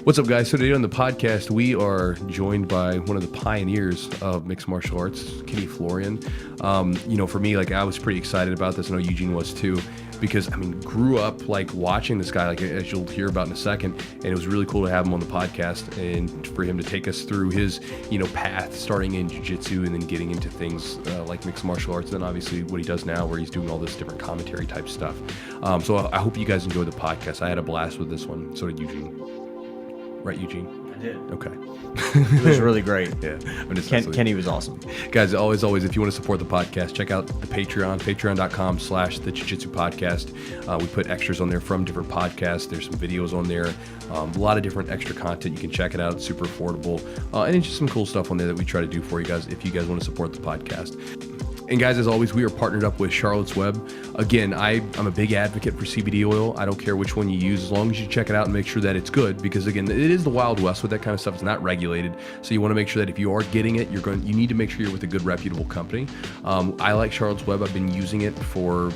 What's up, guys? So today on the podcast, we are joined by one of the pioneers of mixed martial arts, Florian. For me, I was pretty excited about this. I know Eugene was too, because grew up watching this guy, as you'll hear about in a second, and it was really cool to have him on the podcast and for him to take us through his, path, starting in jiu-jitsu and then getting into things like mixed martial arts, and then obviously what he does now, where he's doing all this different commentary type stuff. So I hope you guys enjoy the podcast. I had a blast with this one. So did Eugene. Right, Eugene? I did. Okay. It was really great. Yeah. Kenny was awesome. Guys, always, if you want to support the podcast, check out the Patreon, patreon.com/the Jiu-Jitsu podcast. We put extras on there from different podcasts. There's some videos on there. A lot of different extra content. You can check it out. It's super affordable. And it's just some cool stuff on there that we try to do for you guys if you guys want to support the podcast. And guys, as always, we are partnered up with Charlotte's Web. Again, I'm a big advocate for CBD oil. I don't care which one you use, as long as you check it out and make sure that it's good, because again, it is the Wild West with that kind of stuff. It's not regulated. So you want to make sure that if you are getting it, you need to make sure you're with a good, reputable company. I like Charlotte's Web. I've been using it for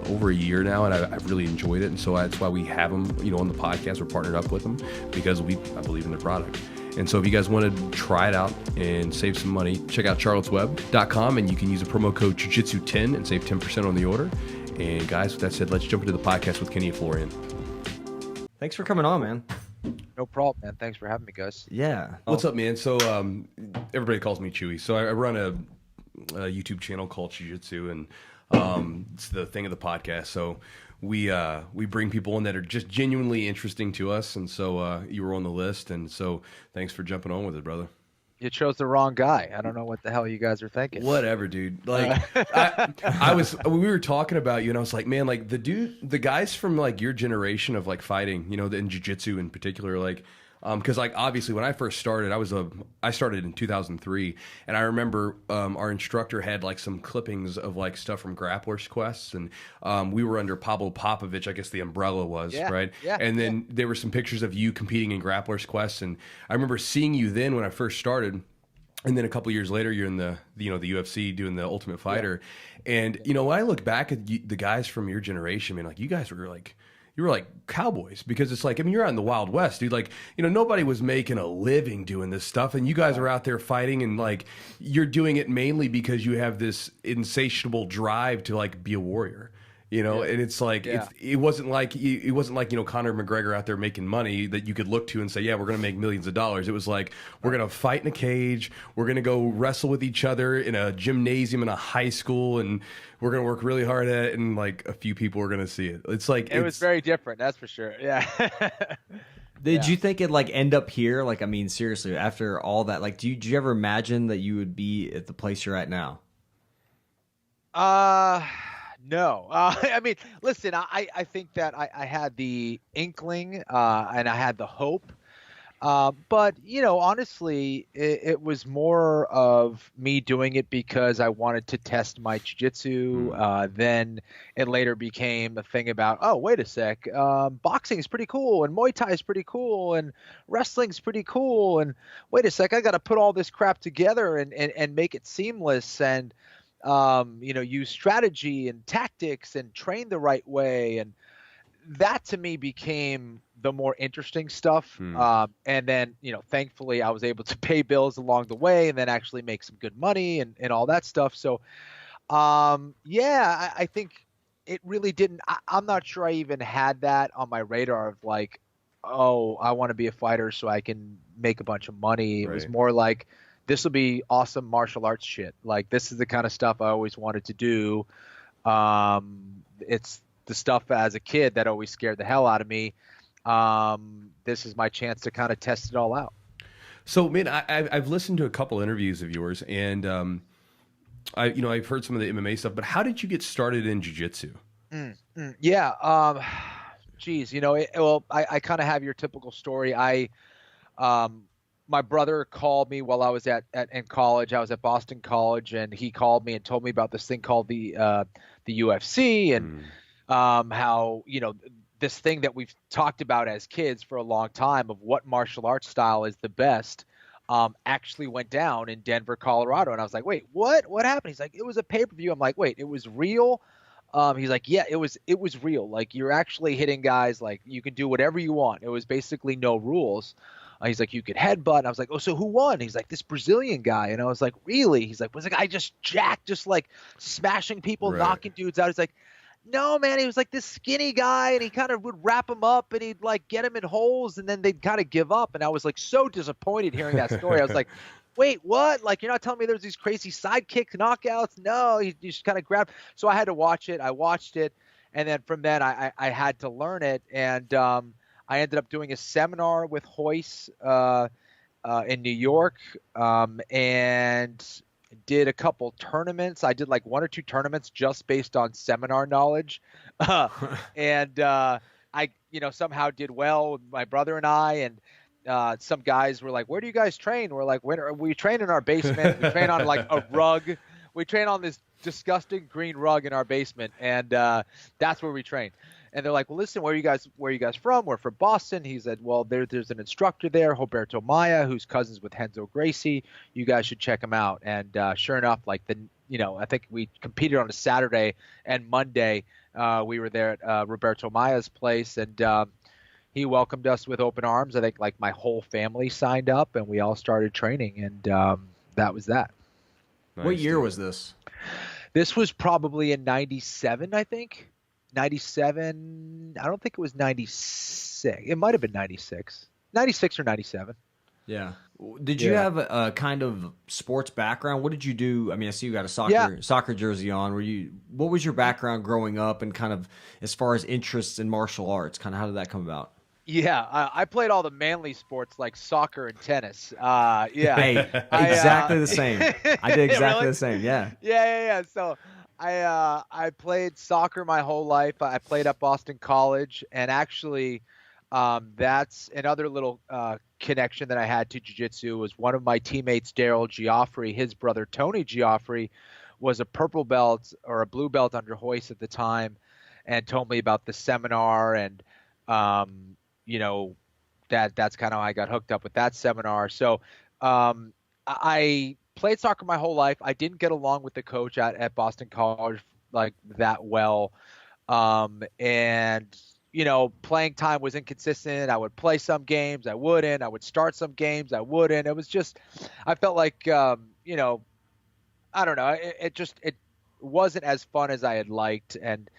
over a year now, and I've really enjoyed it. And so that's why we have them, on the podcast. We're partnered up with them because I believe in their product. And so if you guys want to try it out and save some money, check out charlottesweb.com, and you can use the promo code Jiu-Jitsu10 and save 10% on the order. And guys, with that said, let's jump into the podcast with Kenny and Florian. Thanks for coming on, man. No problem, man. Thanks for having me, guys. Yeah. What's up, man? So everybody calls me Chewy. So I run a YouTube channel called Jiu-Jitsu, and it's the thing of the podcast. So we bring people in that are just genuinely interesting to us, and so you were on the list, and so thanks for jumping on with it, brother. You chose the wrong guy. I don't know what the hell you guys are thinking. Whatever, dude. We were talking about you, and I was like, man, the guys from your generation of fighting, in jiu-jitsu in particular, because obviously when I first started, I started in 2003, and I remember our instructor had some clippings of stuff from Grappler's Quests, and we were under Pablo Popovich, I guess the umbrella was, right? Yeah. And then there were some pictures of you competing in Grappler's Quests, and I remember seeing you then when I first started. And then a couple of years later, you're in the UFC doing the Ultimate Fighter, and when I look back at the guys from your generation, man, you guys were you were like cowboys, because it's you're out in the Wild West, dude. Nobody was making a living doing this stuff, and you guys are out there fighting, and you're doing it mainly because you have this insatiable drive to be a warrior, and it's it wasn't like Conor McGregor out there making money that you could look to and say, yeah, we're gonna make millions of dollars. It was we're gonna fight in a cage, we're gonna go wrestle with each other in a gymnasium in a high school, and we're gonna work really hard at it, and a few people are gonna see it. It was very different, that's for sure. Yeah. Did you think it end up here? Seriously, after all that, did you ever imagine that you would be at the place you're at now? No. Listen, I think that I had the inkling and I had the hope. But, honestly, it was more of me doing it because I wanted to test my jiu-jitsu. Then it later became a thing about, oh, wait a sec, boxing is pretty cool, and Muay Thai is pretty cool, and wrestling's pretty cool. And wait a sec, I got to put all this crap together and make it seamless, and use strategy and tactics and train the right way. And that to me became the more interesting stuff. And then, thankfully I was able to pay bills along the way and then actually make some good money and all that stuff. So, I think it really didn't, I'm not sure I even had that on my radar of oh, I want to be a fighter so I can make a bunch of money. It was more this will be awesome martial arts shit. This is the kind of stuff I always wanted to do. It's the stuff as a kid that always scared the hell out of me. This is my chance to kind of test it all out. So, man, I've listened to a couple interviews of yours, and I've heard some of the MMA stuff. But how did you get started in jiu-jitsu? Yeah. Geez, I kind of have your typical story. My brother called me while I was in college. I was at Boston College, and he called me and told me about this thing called the UFC, and how this thing that we've talked about as kids for a long time of what martial arts style is the best actually went down in Denver, Colorado. And I was like, wait, what happened? He's like, it was a pay-per-view. I'm like, wait, it was real? He's like, yeah, it was real. Like, you're actually hitting guys. Like, you can do whatever you want. It was basically no rules. He's like, you could headbutt. And I was like, oh, so who won? He's like, this Brazilian guy. And I was like, really? He's like, was the guy just jacked, just like smashing people, knocking dudes out? He's like, no, man, he was like this skinny guy, and he kind of would wrap him up, and he'd like get him in holes, and then they'd kind of give up. And I was like so disappointed hearing that story. I was like, wait, what? Like, you're not telling me there's these crazy sidekick knockouts? No, he just kind of grabbed. So I had to watch it. I watched it, and then from then I had to learn it, and I ended up doing a seminar with Hoyce in New York, and did a couple tournaments. I did like 1 or 2 tournaments just based on seminar knowledge. And I, somehow did well, my brother and I, and some guys were like, where do you guys train? We're like, we train in our basement. We train on like a rug. We train on this disgusting green rug in our basement. And that's where we train. And they're like, well, listen, where are you guys from? We're from Boston. He said, well, there's an instructor there, Roberto Maia, who's cousins with Renzo Gracie. You guys should check him out. And sure enough, like I think we competed on a Saturday, and Monday we were there at Roberto Maia's place, and he welcomed us with open arms. I think like my whole family signed up, and we all started training, and that was that. Nice. What year was this? This was probably in 97, I think. 97. I don't think it was 96. It might have been 96 or 97. Yeah. Did you have a kind of sports background? What did you do? I mean, I see you got a soccer jersey on. What was your background growing up, and kind of as far as interests in martial arts? Kind of how did that come about? Yeah, I played all the manly sports like soccer and tennis. Hey, exactly the same. I did exactly the same. Yeah. Yeah. So I played soccer my whole life. I played at Boston College, and actually that's another little connection that I had to jiu-jitsu. Was one of my teammates, Daryl Geoffrey, his brother Tony Geoffrey was a purple belt or a blue belt under Hoyce at the time, and told me about the seminar, and that's kind of how I got hooked up with that seminar. So I played soccer my whole life. I didn't get along with the coach at Boston College like that well. And playing time was inconsistent. I would play some games, I wouldn't. I would start some games, I wouldn't. It was just, I felt like, I don't know. It wasn't as fun as I had liked. And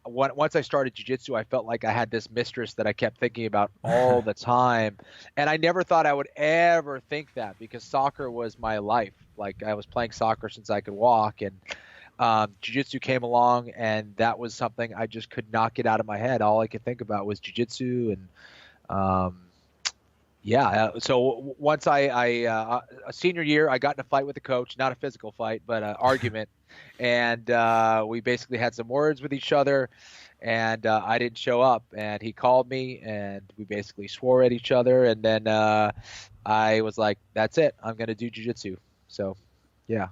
once I started jiu-jitsu, I felt like I had this mistress that I kept thinking about all the time. And I never thought I would ever think that, because soccer was my life. Like, I was playing soccer since I could walk, and jiu-jitsu came along, and that was something I just could not get out of my head. All I could think about was jiu-jitsu. And so once a senior year, I got in a fight with the coach, not a physical fight, but an argument. And we basically had some words with each other, and I didn't show up, and he called me, and we basically swore at each other. And then I was like, that's it. I'm going to do jiu-jitsu. So, yeah.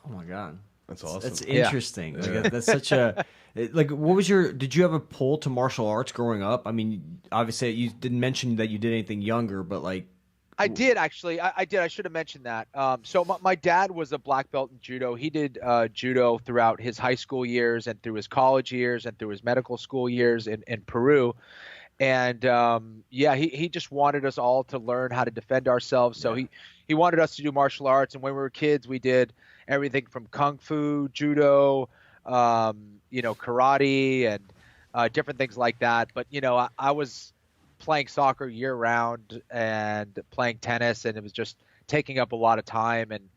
Oh my God. That's awesome. That's interesting. Yeah. Like, that's such a, like, did you have a pull to martial arts growing up? I mean, obviously you didn't mention that you did anything younger, but like. I did, actually. I did. I should have mentioned that. So my dad was a black belt in judo. He did judo throughout his high school years, and through his college years, and through his medical school years in Peru. And he just wanted us all to learn how to defend ourselves. So he wanted us to do martial arts. And when we were kids, we did everything from kung fu, judo, karate, and different things like that. But I was playing soccer year round and playing tennis, and it was just taking up a lot of time. And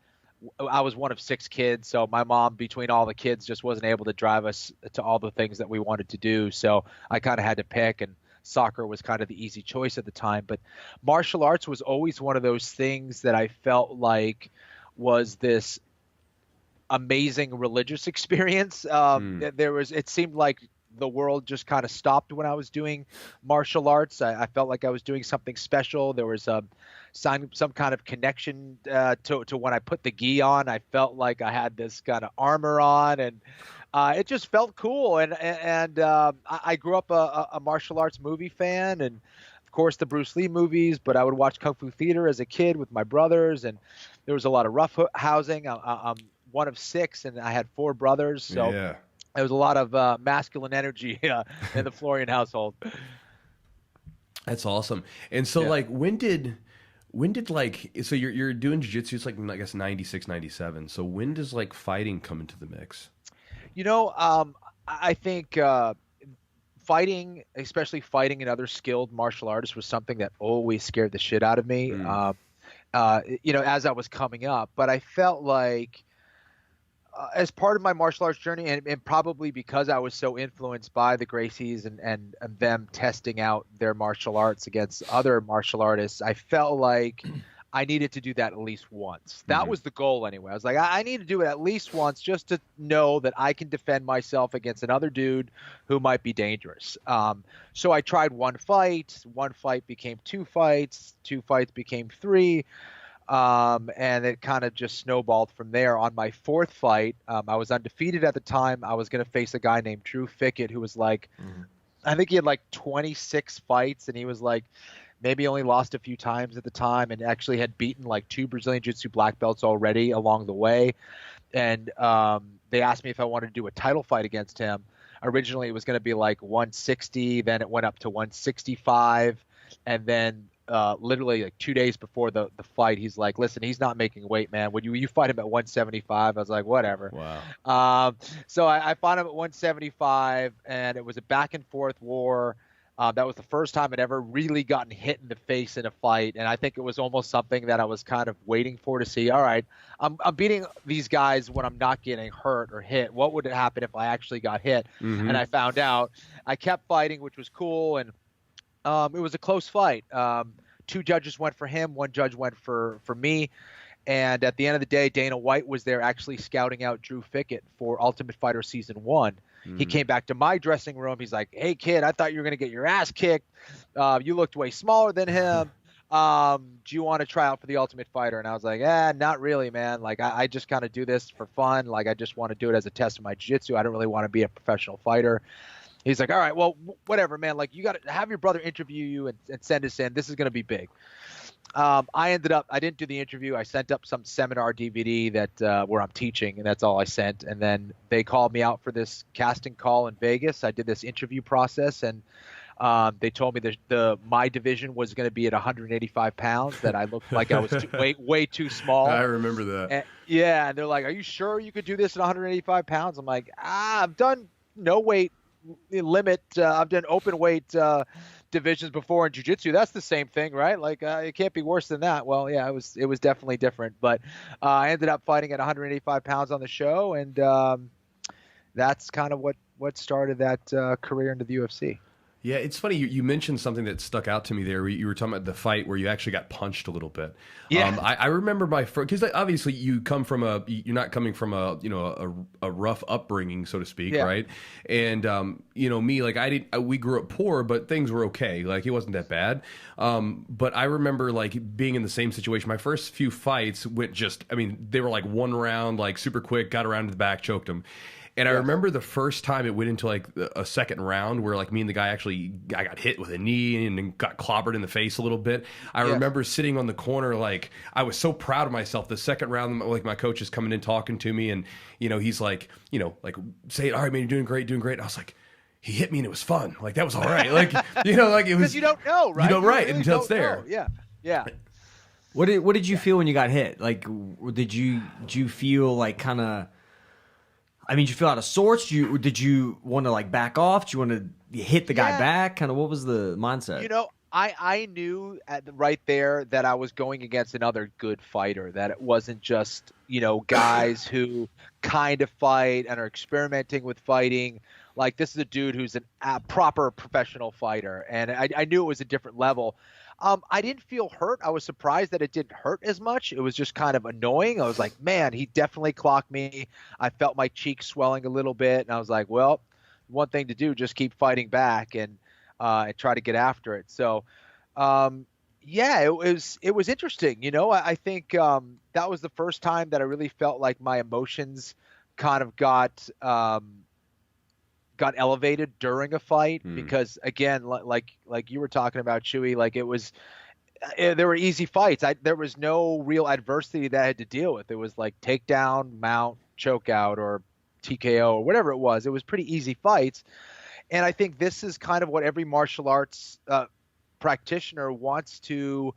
I was one of 6 kids, so my mom, between all the kids, just wasn't able to drive us to all the things that we wanted to do. So I kind of had to pick, and soccer was kind of the easy choice at the time. But martial arts was always one of those things that I felt like was this amazing religious experience. It seemed like the world just kind of stopped when I was doing martial arts. I felt like I was doing something special. There was some kind of connection to when I put the gi on. I felt like I had this kind of armor on, and it just felt cool. And I grew up a martial arts movie fan, and of course the Bruce Lee movies, but I would watch Kung Fu Theater as a kid with my brothers, and there was a lot of rough housing. I'm one of 6, and I had 4 brothers. So there was a lot of masculine energy in the Florian household. That's awesome. And so like when did like, so you're doing jiu-jitsu, it's like I guess 96, 97. So when does like fighting come into the mix? I think fighting, especially fighting another skilled martial artist, was something that always scared the shit out of me. As I was coming up, but I felt like as part of my martial arts journey, and probably because I was so influenced by the Gracies and them testing out their martial arts against other martial artists, I felt like I needed to do that at least once. That was the goal anyway. I was like, I need to do it at least once just to know that I can defend myself against another dude who might be dangerous. So I tried one fight became 2 fights, 2 fights became 3. And it kind of just snowballed from there. On my 4th fight, I was undefeated at the time. I was going to face a guy named Drew Fickett, who was like, I think he had like 26 fights, and he was like, maybe only lost a few times at the time, and actually had beaten like 2 Brazilian Jiu-Jitsu black belts already along the way. And they asked me if I wanted to do a title fight against him. Originally, it was going to be like 160, then it went up to 165, and then literally like 2 days before the fight, he's like, listen, he's not making weight, man. Would you fight him at 175? I was like, whatever. Wow. So I fought him at 175, and it was a back and forth war. That was the first time I'd ever really gotten hit in the face in a fight, and I think it was almost something that I was kind of waiting for to see. All right, I'm beating these guys when I'm not getting hurt or hit. What would happen if I actually got hit? And I found out. I kept fighting, which was cool, and it was a close fight. 2 judges went for him, 1 judge went for me. And at the end of the day, Dana White was there actually scouting out Drew Fickett for Ultimate Fighter Season 1. He came back to my dressing room. He's like, hey, kid, I thought you were going to get your ass kicked. You looked way smaller than him. Do you want to try out for the Ultimate Fighter? And I was like, not really, man. Like, I just kind of do this for fun. Like, I just want to do it as a test of my jiu-jitsu. I don't really want to be a professional fighter. He's like, all right, well, whatever, man. Like, you got to have your brother interview you and send us in. This is going to be big. I didn't do the interview. I sent up some seminar DVD that where I'm teaching, and that's all I sent. And then they called me out for this casting call in Vegas. I did this interview process, and they told me my division was going to be at 185 pounds, that I looked like I was way too small. I remember that. And they're like, are you sure you could do this at 185 pounds? I'm like, I've done no weight limit. I've done open weight divisions before in jiu-jitsu. That's the same thing, right? Like, it can't be worse than that. Well, yeah, it was definitely different, but I ended up fighting at 185 pounds on the show, and that's kind of what started that career into the UFC. Yeah, it's funny. You mentioned something that stuck out to me there. You were talking about the fight where you actually got punched a little bit. Yeah. I remember my first, because obviously you're not coming from a rough upbringing, so to speak, right? And me, like we grew up poor, but things were okay. Like, it wasn't that bad. But I remember like being in the same situation. My first few fights went they were like 1 round, like super quick, got around to the back, choked him. And I remember the first time it went into like a second round where like me and the guy I got hit with a knee and then got clobbered in the face a little bit. I remember sitting on the corner, like I was so proud of myself. The second round, like my coach is coming in talking to me, and he's like, like saying, all right, man, you're doing great. And I was like, he hit me and it was fun. Like, that was all right. Like, like it was, because you don't know, right? You don't, right, really until it's there. Know. Yeah. What did you feel when you got hit? Like, did you feel like kind of, did you feel out of sorts? Did you want to like back off? Did you want to hit the guy back? Kind of, what was the mindset? I knew right there that I was going against another good fighter, that it wasn't just, guys who kind of fight and are experimenting with fighting. Like, this is a dude who's a proper professional fighter, and I knew it was a different level. I didn't feel hurt. I was surprised that it didn't hurt as much. It was just kind of annoying. I was like, man, he definitely clocked me. I felt my cheeks swelling a little bit, and I was like, well, one thing to do, just keep fighting back and try to get after it. So, it was interesting. I think that was the first time that I really felt like my emotions kind of got elevated during a fight, because again, like you were talking about, Chewy, like there were easy fights. There was no real adversity that I had to deal with. It was like takedown, mount, choke out, or TKO or whatever it was. It was pretty easy fights. And I think this is kind of what every martial arts practitioner wants to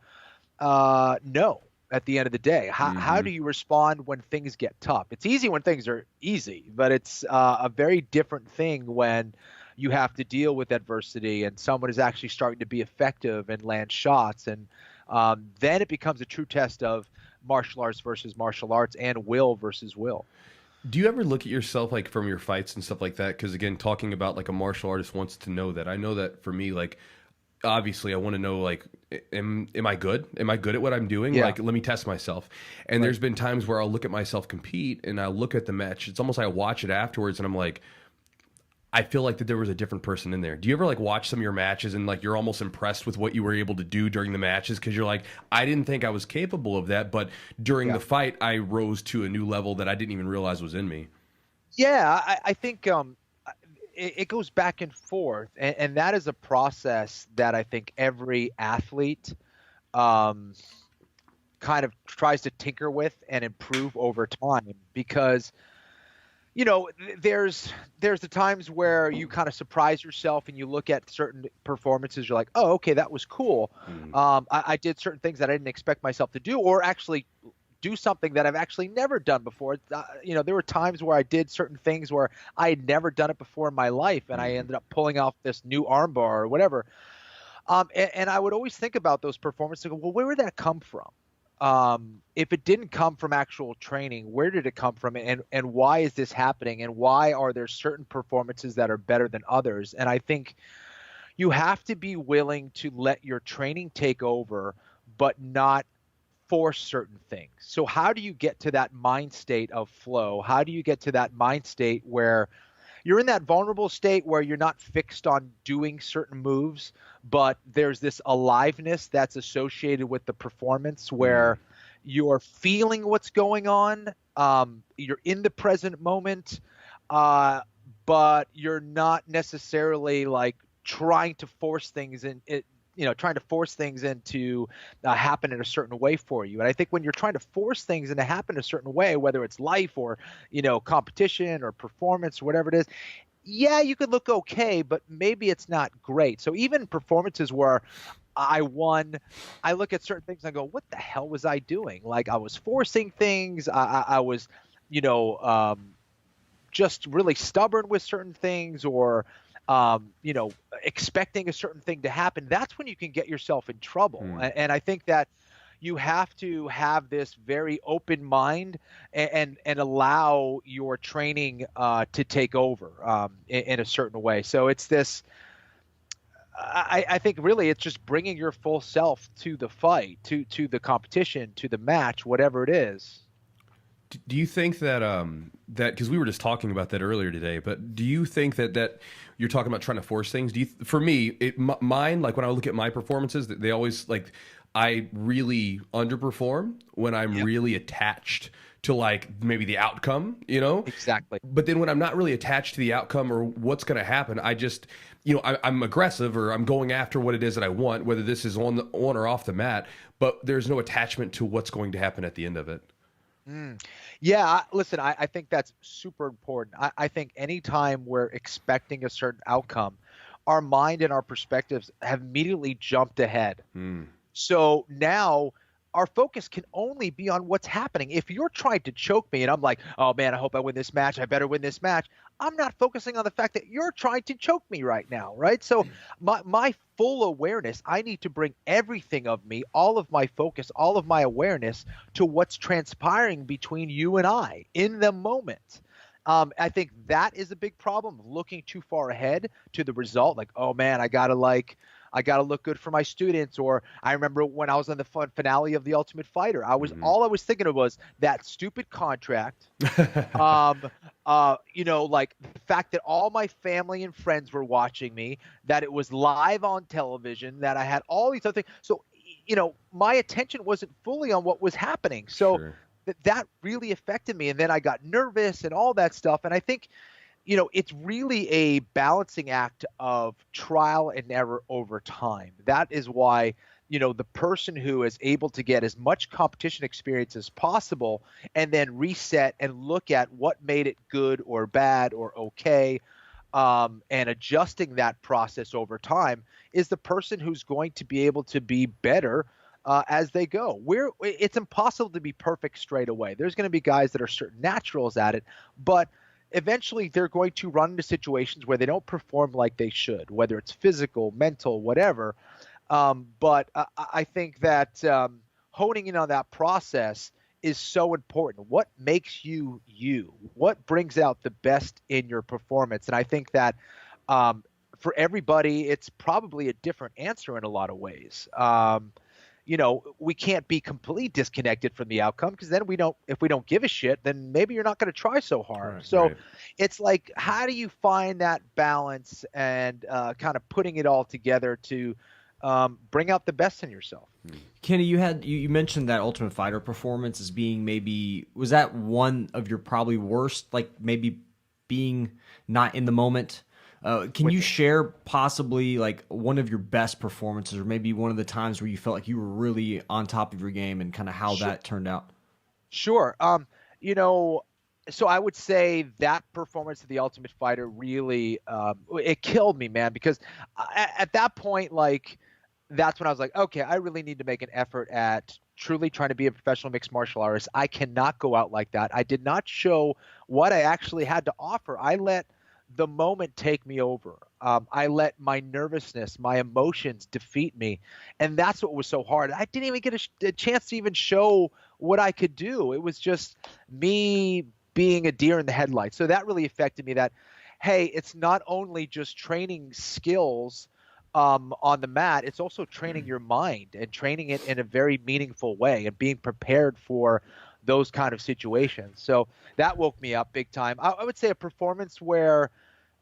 know at the end of the day. How do you respond when things get tough? It's easy when things are easy, but it's a very different thing when you have to deal with adversity and someone is actually starting to be effective and land shots. And then it becomes a true test of martial arts versus martial arts and will versus will. Do you ever look at yourself like from your fights and stuff like that? Because again, talking about like a martial artist wants to know that. I know that for me, like obviously I want to know like, am I good? Am I good at what I'm doing? Yeah. Like, let me test myself. And there's been times where I'll look at myself compete and I look at the match. It's almost like I watch it afterwards and I'm like, I feel like that there was a different person in there. Do you ever like watch some of your matches and like you're almost impressed with what you were able to do during the matches? Because you're like, I didn't think I was capable of that, but during the fight, I rose to a new level that I didn't even realize was in me. Yeah, I think it goes back and forth, and that is a process that I think every athlete kind of tries to tinker with and improve over time, because you know, there's the times where you kind of surprise yourself and you look at certain performances. You're like, oh, okay, that was cool. I did certain things that I didn't expect myself to do, or actually do something that I've actually never done before. You know, there were times where I did certain things where I had never done it before in my life, and I ended up pulling off this new armbar or whatever. And I would always think about those performances and go, well, where would that come from? If it didn't come from actual training, where did it come from? And why is this happening? And why are there certain performances that are better than others? And I think you have to be willing to let your training take over, but not force certain things. So how do you get to that mind state of flow? How do you get to that mind state where you're in that vulnerable state where you're not fixed on doing certain moves, but there's this aliveness that's associated with the performance where you're feeling what's going on. You're in the present moment, but you're not necessarily like trying to force things into happen in a certain way for you. And I think when you're trying to force things into happen a certain way, whether it's life or, competition or performance, whatever it is, yeah, you could look okay, but maybe it's not great. So even performances where I won, I look at certain things and I go, what the hell was I doing? Like I was forcing things. I was, just really stubborn with certain things, or expecting a certain thing to happen. That's when you can get yourself in trouble. And I think that you have to have this very open mind and allow your training to take over in a certain way. So it's this, I think really it's just bringing your full self to the fight, to the competition, to the match, whatever it is. Do you think that that, because we were just talking about that earlier today, but do you think that you're talking about trying to force things? For me, mine, like when I look at my performances, they always like, I really underperform when I'm really attached to like maybe the outcome, Exactly. But then when I'm not really attached to the outcome or what's going to happen, I just, I'm aggressive, or I'm going after what it is that I want, whether this is on or off the mat, but there's no attachment to what's going to happen at the end of it. Yeah, listen, I think that's super important. I think anytime we're expecting a certain outcome, our mind and our perspectives have immediately jumped ahead. So now our focus can only be on what's happening. If you're trying to choke me and I'm like, oh man, I hope I win this match, I better win this match, I'm not focusing on the fact that you're trying to choke me right now, right? So my full awareness, I need to bring everything of me, all of my focus, all of my awareness to what's transpiring between you and I in the moment. I think that is a big problem, looking too far ahead to the result. Like, oh man, I gotta look good for my students. Or I remember when I was on the finale of The Ultimate Fighter, all I was thinking of was that stupid contract. Like the fact that all my family and friends were watching me, that it was live on television, that I had all these other things. So, my attention wasn't fully on what was happening. So that really affected me. And then I got nervous and all that stuff. And I think, it's really a balancing act of trial and error over time. That is why the person who is able to get as much competition experience as possible and then reset and look at what made it good or bad or okay, and adjusting that process over time is the person who's going to be able to be better as they go. It's impossible to be perfect straight away. There's going to be guys that are certain naturals at it, but eventually they're going to run into situations where they don't perform like they should, whether it's physical, mental, whatever. But I think that honing in on that process is so important. What makes you you? What brings out the best in your performance? And I think that for everybody, it's probably a different answer in a lot of ways. We can't be completely disconnected from the outcome, because then if we don't give a shit, then maybe you're not going to try so hard. Right, so right. It's like, how do you find that balance and kind of putting it all together to bring out the best in yourself? Kenny, you mentioned that Ultimate Fighter performance as being was that one of your probably worst, like maybe being not in the moment? Can you share possibly like one of your best performances, or maybe one of the times where you felt like you were really on top of your game, and kind of how that turned out? Sure. So I would say that performance of the Ultimate Fighter really, it killed me, man, because at that point, like, that's when I was like, okay, I really need to make an effort at truly trying to be a professional mixed martial artist. I cannot go out like that. I did not show what I actually had to offer. I let the moment take me over. I let my nervousness, my emotions defeat me. And that's what was so hard. I didn't even get a chance to even show what I could do. It was just me being a deer in the headlights. So that really affected me, that, hey, it's not only just training skills on the mat, it's also training your mind and training it in a very meaningful way and being prepared for those kind of situations. So that woke me up big time. I would say a performance where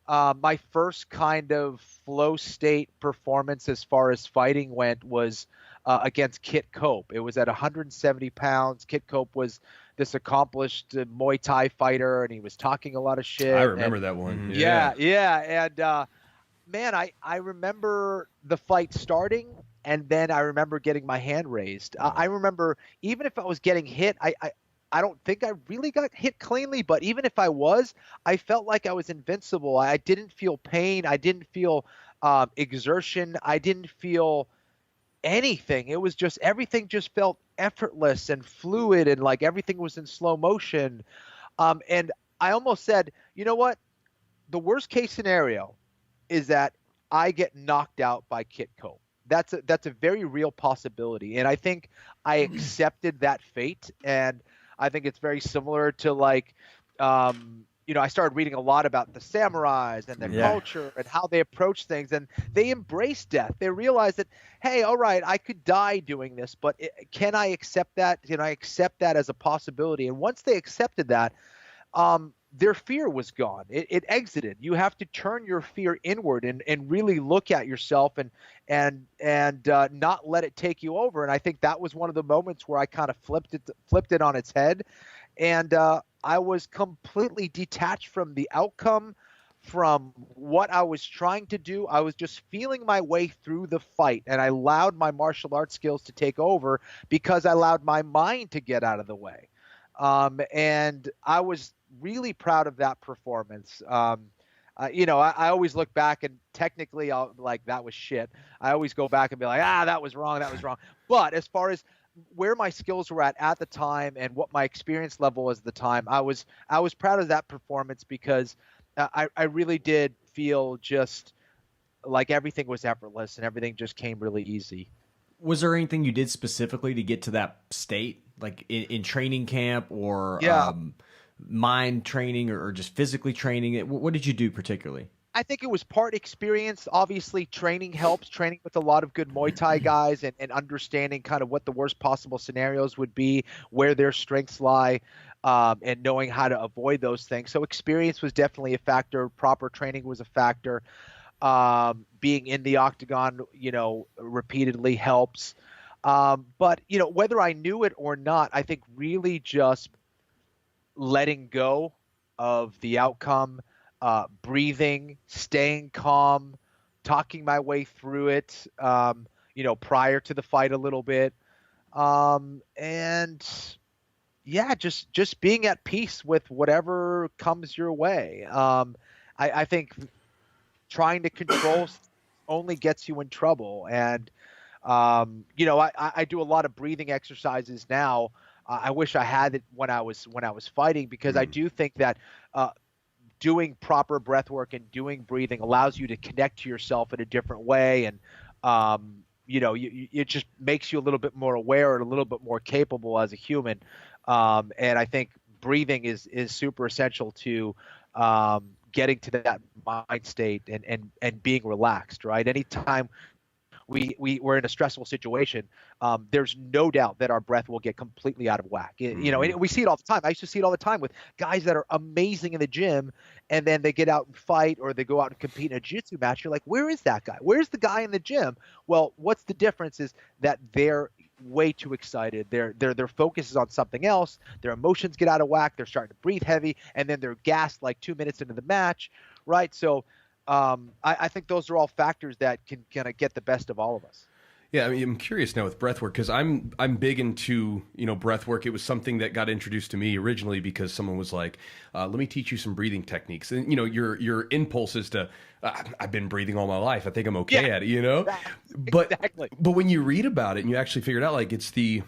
my first kind of flow state performance as far as fighting went was against Kit Cope. It was at 170 pounds. Kit Cope was this accomplished Muay Thai fighter, and he was talking a lot of shit. I remember that one. Yeah. And man, I remember the fight starting, and then I remember getting my hand raised. I remember, even if I was getting hit, I don't think I really got hit cleanly, but even if I was, I felt like I was invincible. I didn't feel pain. I didn't feel exertion. I didn't feel anything. It was just, everything just felt effortless and fluid, and like everything was in slow motion. And I almost said, you know what? The worst case scenario is that I get knocked out by Kit Cope. That's a very real possibility. And I think I accepted that fate. And I think it's very similar to, like, I started reading a lot about the samurais and their culture and how they approach things, and they embrace death. They realize that, hey, all right, I could die doing this, but can I accept that? Can I accept that as a possibility? And once they accepted that, their fear was gone. It exited. You have to turn your fear inward and really look at yourself and not let it take you over. And I think that was one of the moments where I kind of flipped it on its head, and I was completely detached from the outcome, from what I was trying to do. I was just feeling my way through the fight, and I allowed my martial arts skills to take over because I allowed my mind to get out of the way. And I was really proud of that performance. I always look back, and technically I'll like, that was shit. I always go back and be like, that was wrong. But as far as where my skills were at the time and what my experience level was at the time, I was proud of that performance, because I really did feel just like everything was effortless and everything just came really easy. Was there anything you did specifically to get to that state, like in training camp, or mind training, or just physically training? What did you do particularly? I think it was part experience. Obviously, training helps. Training with a lot of good Muay Thai guys and understanding kind of what the worst possible scenarios would be, where their strengths lie, and knowing how to avoid those things. So experience was definitely a factor. Proper training was a factor. Being in the octagon, repeatedly helps. But, whether I knew it or not, I think really just letting go of the outcome, breathing, staying calm, talking my way through it. prior to the fight a little bit. And yeah, just being at peace with whatever comes your way. I think trying to control only gets you in trouble. And, I do a lot of breathing exercises now. I wish I had it when I was fighting, because I do think that, doing proper breath work and doing breathing allows you to connect to yourself in a different way. And, it just makes you a little bit more aware and a little bit more capable as a human. And I think breathing is super essential to, getting to that mind state and being relaxed, right? Anytime we're in a stressful situation, there's no doubt that our breath will get completely out of whack. And we see it all the time. I used to see it all the time with guys that are amazing in the gym, and then they get out and fight, or they go out and compete in a jiu-jitsu match. You're like, where is that guy? Where's the guy in the gym? Well, what's the difference is that they're way too excited. Their focus is on something else. Their emotions get out of whack. They're starting to breathe heavy, and then they're gassed like 2 minutes into the match, right? So I think those are all factors that can kind of get the best of all of us. Yeah, I mean, I'm curious now with breathwork, because I'm big into breathwork. It was something that got introduced to me originally because someone was like, "Let me teach you some breathing techniques." And your impulse is to, "I've been breathing all my life. I think I'm okay at it." But exactly. But when you read about it and you actually figure it out, like it's the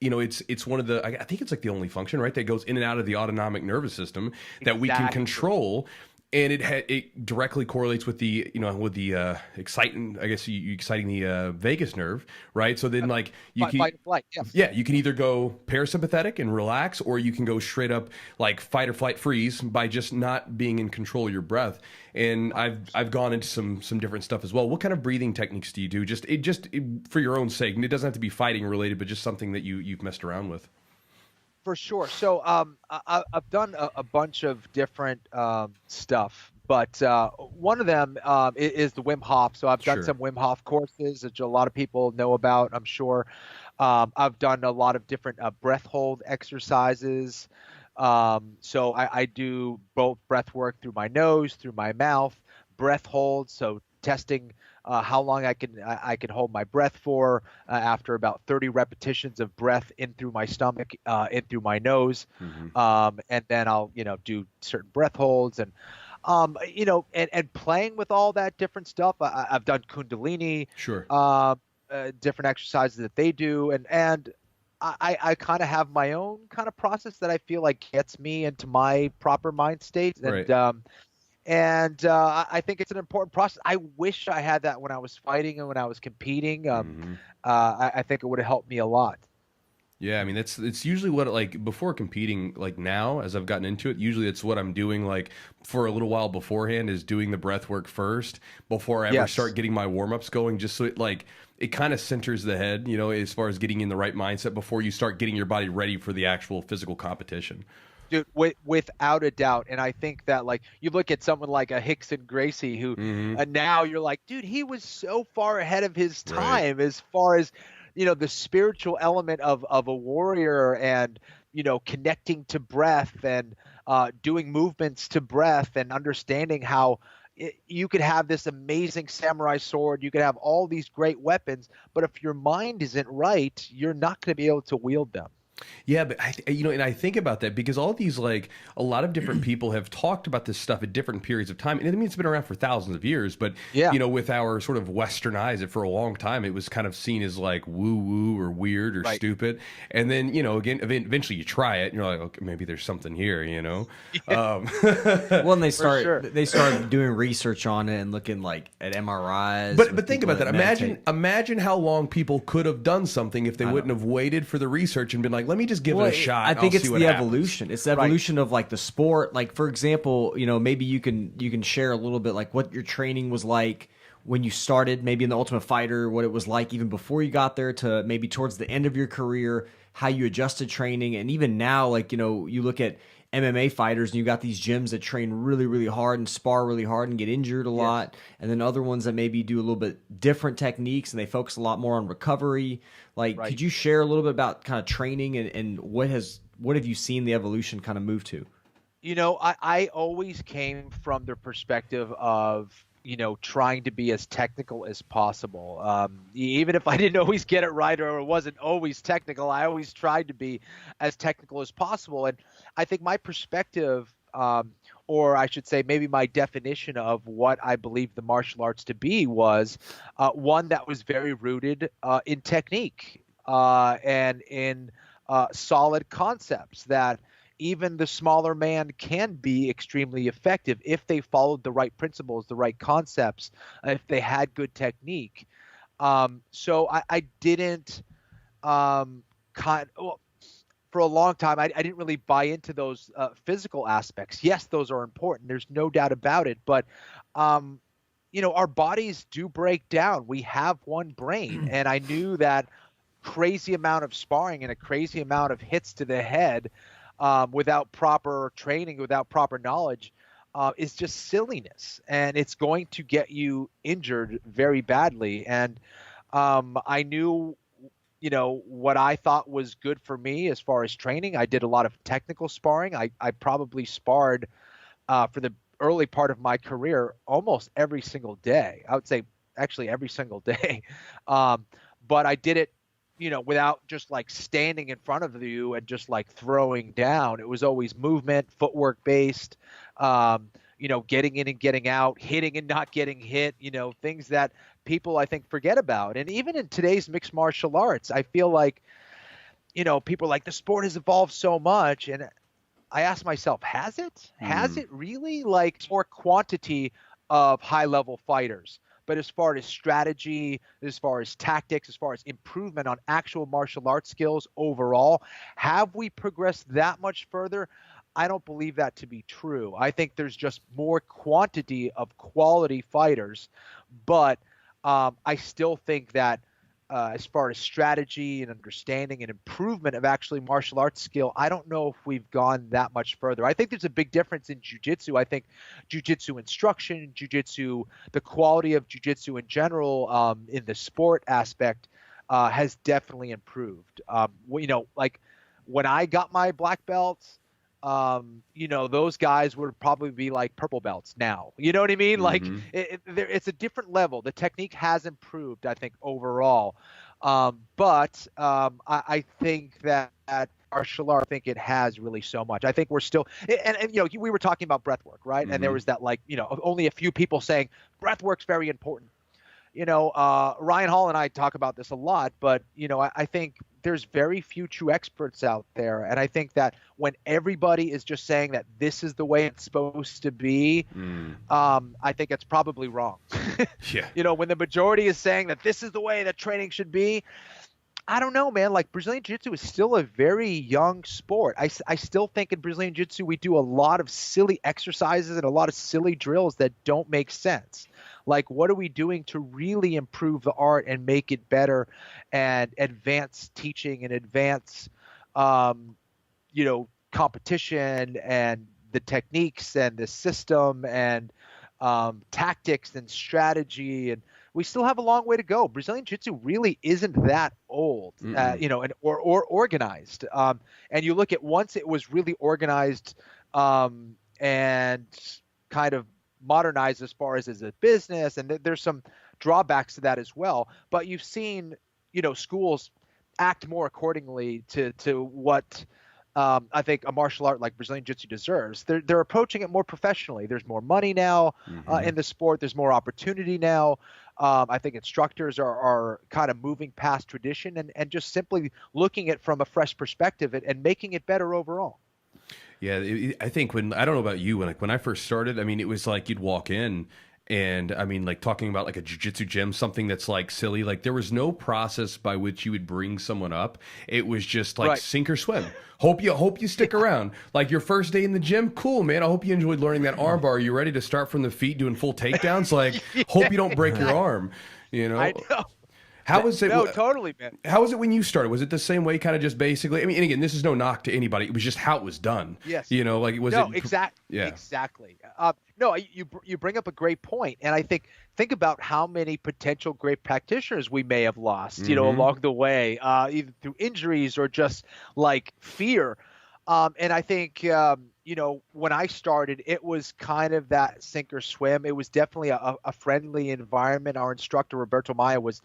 it's one of the, I think it's like the only function, right, that goes in and out of the autonomic nervous system that we can control. And it directly correlates with the exciting, I guess you exciting the vagus nerve, right? So then like you can fight or flight, you can either go parasympathetic and relax, or you can go straight up like fight or flight freeze by just not being in control of your breath. And I've gone into some different stuff as well. What kind of breathing techniques do you do? Just for your own sake, and it doesn't have to be fighting related, but just something that you've messed around with. For sure. So I've done a bunch of different stuff, but one of them is the Wim Hof. So I've done some Wim Hof courses, which a lot of people know about, I'm sure. I've done a lot of different breath hold exercises. So I do both breath work through my nose, through my mouth, breath hold. So testing how long I can hold my breath for after about 30 repetitions of breath in through my stomach, in through my nose. And then I'll, do certain breath holds and playing with all that different stuff. I've done Kundalini, different exercises that they do. And I kind of have my own kind of process that I feel like gets me into my proper mind state. And I think it's an important process. I wish I had that when I was fighting and when I was competing. I think it would have helped me a lot. Yeah, I mean, it's usually what, like, before competing, like now, as I've gotten into it, usually it's what I'm doing, like, for a little while beforehand, is doing the breath work first before I ever start getting my warm-ups going, just so it kind of centers the head, as far as getting in the right mindset before you start getting your body ready for the actual physical competition. Dude, without a doubt. And I think that, like, you look at someone like a Hickson Gracie, who now you're like, dude, he was so far ahead of his time as far as, the spiritual element of a warrior and, connecting to breath and doing movements to breath and understanding how you could have this amazing samurai sword. You could have all these great weapons, but if your mind isn't right, you're not going to be able to wield them. Yeah, but and I think about that because all these, like, a lot of different people have talked about this stuff at different periods of time. And I mean, it's been around for thousands of years, but with our sort of Western eyes, for a long time, it was kind of seen as like woo woo or weird or stupid. And then, again, eventually you try it and you're like, okay, maybe there's something here, Well, and they started doing research on it and looking like at MRIs. But think about that. Imagine how long people could have done something if they wouldn't have waited for the research and been like, let me just give it a shot. I think it's the happens. evolution. It's the evolution of, like, the sport. Like, for example, maybe you can share a little bit, like, what your training was like when you started, maybe in the Ultimate Fighter, what it was like even before you got there to maybe towards the end of your career, how you adjusted training, and even now, like, you look at MMA fighters and you got these gyms that train really, really hard and spar really hard and get injured a lot. And then other ones that maybe do a little bit different techniques and they focus a lot more on recovery. Like, could you share a little bit about kind of training and what have you seen the evolution kind of move to? I always came from the perspective of, trying to be as technical as possible. Even if I didn't always get it right or it wasn't always technical, I always tried to be as technical as possible. And I think my perspective, or I should say maybe my definition of what I believe the martial arts to be was one that was very rooted in technique and in solid concepts that even the smaller man can be extremely effective if they followed the right principles, the right concepts, if they had good technique. So I didn't for a long time, I didn't really buy into those physical aspects. Yes, those are important. There's no doubt about it. But, our bodies do break down. We have one brain. And I knew that crazy amount of sparring and a crazy amount of hits to the head without proper training, without proper knowledge, is just silliness. And it's going to get you injured very badly. And I knew what I thought was good for me as far as training. I did a lot of technical sparring. I probably sparred for the early part of my career almost every single day. I would say actually every single day. But I did it, without just like standing in front of you and just like throwing down. It was always movement, footwork based, getting in and getting out, hitting and not getting hit, things that people I think forget about. And even in today's mixed martial arts, I feel like, people are like the sport has evolved so much. And I ask myself, has it? Has it really? Like more quantity of high level fighters. But as far as strategy, as far as tactics, as far as improvement on actual martial arts skills overall, have we progressed that much further? I don't believe that to be true. I think there's just more quantity of quality fighters, but I still think that as far as strategy and understanding and improvement of actually martial arts skill, I don't know if we've gone that much further. I think there's a big difference in jiu-jitsu. I think jiu-jitsu instruction, jiu-jitsu, the quality of jiu-jitsu in general in the sport aspect has definitely improved. Like when I got my black belts, those guys would probably be like purple belts now. You know what I mean? Like it's a different level. The technique has improved, I think, overall. But I think that martial art, I think it has really so much. I think we're still, and we were talking about breathwork, right? And there was that only a few people saying breathwork's very important. Ryan Hall and I talk about this a lot, but, I think there's very few true experts out there. And I think that when everybody is just saying that this is the way it's supposed to be, I think it's probably wrong. Yeah. When the majority is saying that this is the way that training should be, I don't know, man. Like Brazilian Jiu-Jitsu is still a very young sport. I still think in Brazilian Jiu-Jitsu we do a lot of silly exercises and a lot of silly drills that don't make sense. Like, what are we doing to really improve the art and make it better and advance teaching and advance, competition and the techniques and the system and tactics and strategy? And we still have a long way to go. Brazilian Jiu-Jitsu really isn't that old, or organized. And you look at once it was really organized and kind of modernized as far as a business, and there's some drawbacks to that as well. But you've seen, schools act more accordingly to what I think a martial art like Brazilian Jiu-Jitsu deserves. They're approaching it more professionally. There's more money now in the sport. There's more opportunity now. I think instructors are kind of moving past tradition and just simply looking at it from a fresh perspective and making it better overall. Yeah, I think I don't know about you, when I first started, I mean, it was like you'd walk in and I mean, like talking about like a jiu-jitsu gym, something that's like silly, like there was no process by which you would bring someone up. It was just like sink or swim. Hope you stick around. Like your first day in the gym, cool, man. I hope you enjoyed learning that arm bar. Are you ready to start from the feet doing full takedowns? Like, hope you don't break your arm, I know. How was it? No, totally, man. How was it when you started? Was it the same way, kind of just basically? I mean, and again, this is no knock to anybody. It was just how it was done. Yes. Like was no, it? Exactly. Yeah. Exactly. No, you bring up a great point, and I think about how many potential great practitioners we may have lost, along the way, either through injuries or just like fear. And I think, when I started, it was kind of that sink or swim. It was definitely a friendly environment. Our instructor, Roberto Maya, was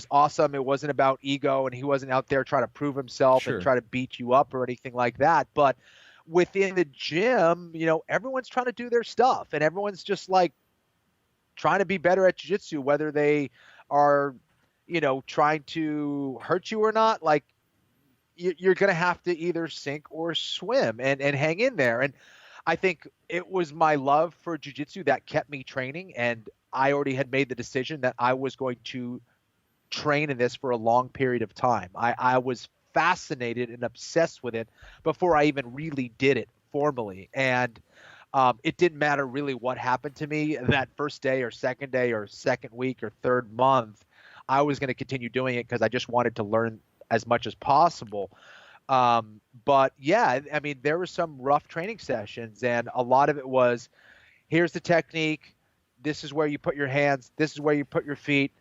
awesome. It wasn't about ego, and he wasn't out there trying to prove himself and try to beat you up or anything like that. But within the gym, everyone's trying to do their stuff, and everyone's just like trying to be better at jiu-jitsu, whether they are, trying to hurt you or not. Like, you're going to have to either sink or swim and hang in there. And I think it was my love for jiu-jitsu that kept me training. And I already had made the decision that I was going to train in this for a long period of time. I was fascinated and obsessed with it before I even really did it formally. And it didn't matter really what happened to me that first day or second week or third month. I was going to continue doing it because I just wanted to learn as much as possible. But yeah, I mean, there were some rough training sessions, and a lot of it was, here's the technique. This is where you put your hands. This is where you put your feet.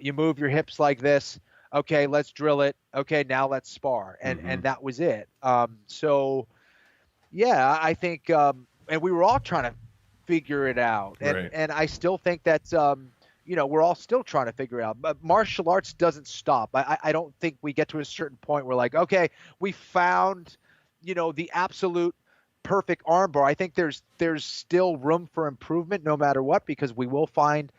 You move your hips like this. Okay, let's drill it. Okay, now let's spar. And that was it. So yeah, I think, and we were all trying to figure it out. And I still think that, we're all still trying to figure out. But martial arts doesn't stop. I don't think we get to a certain point where like, okay, we found, the absolute perfect armbar. I think there's still room for improvement no matter what, because we will find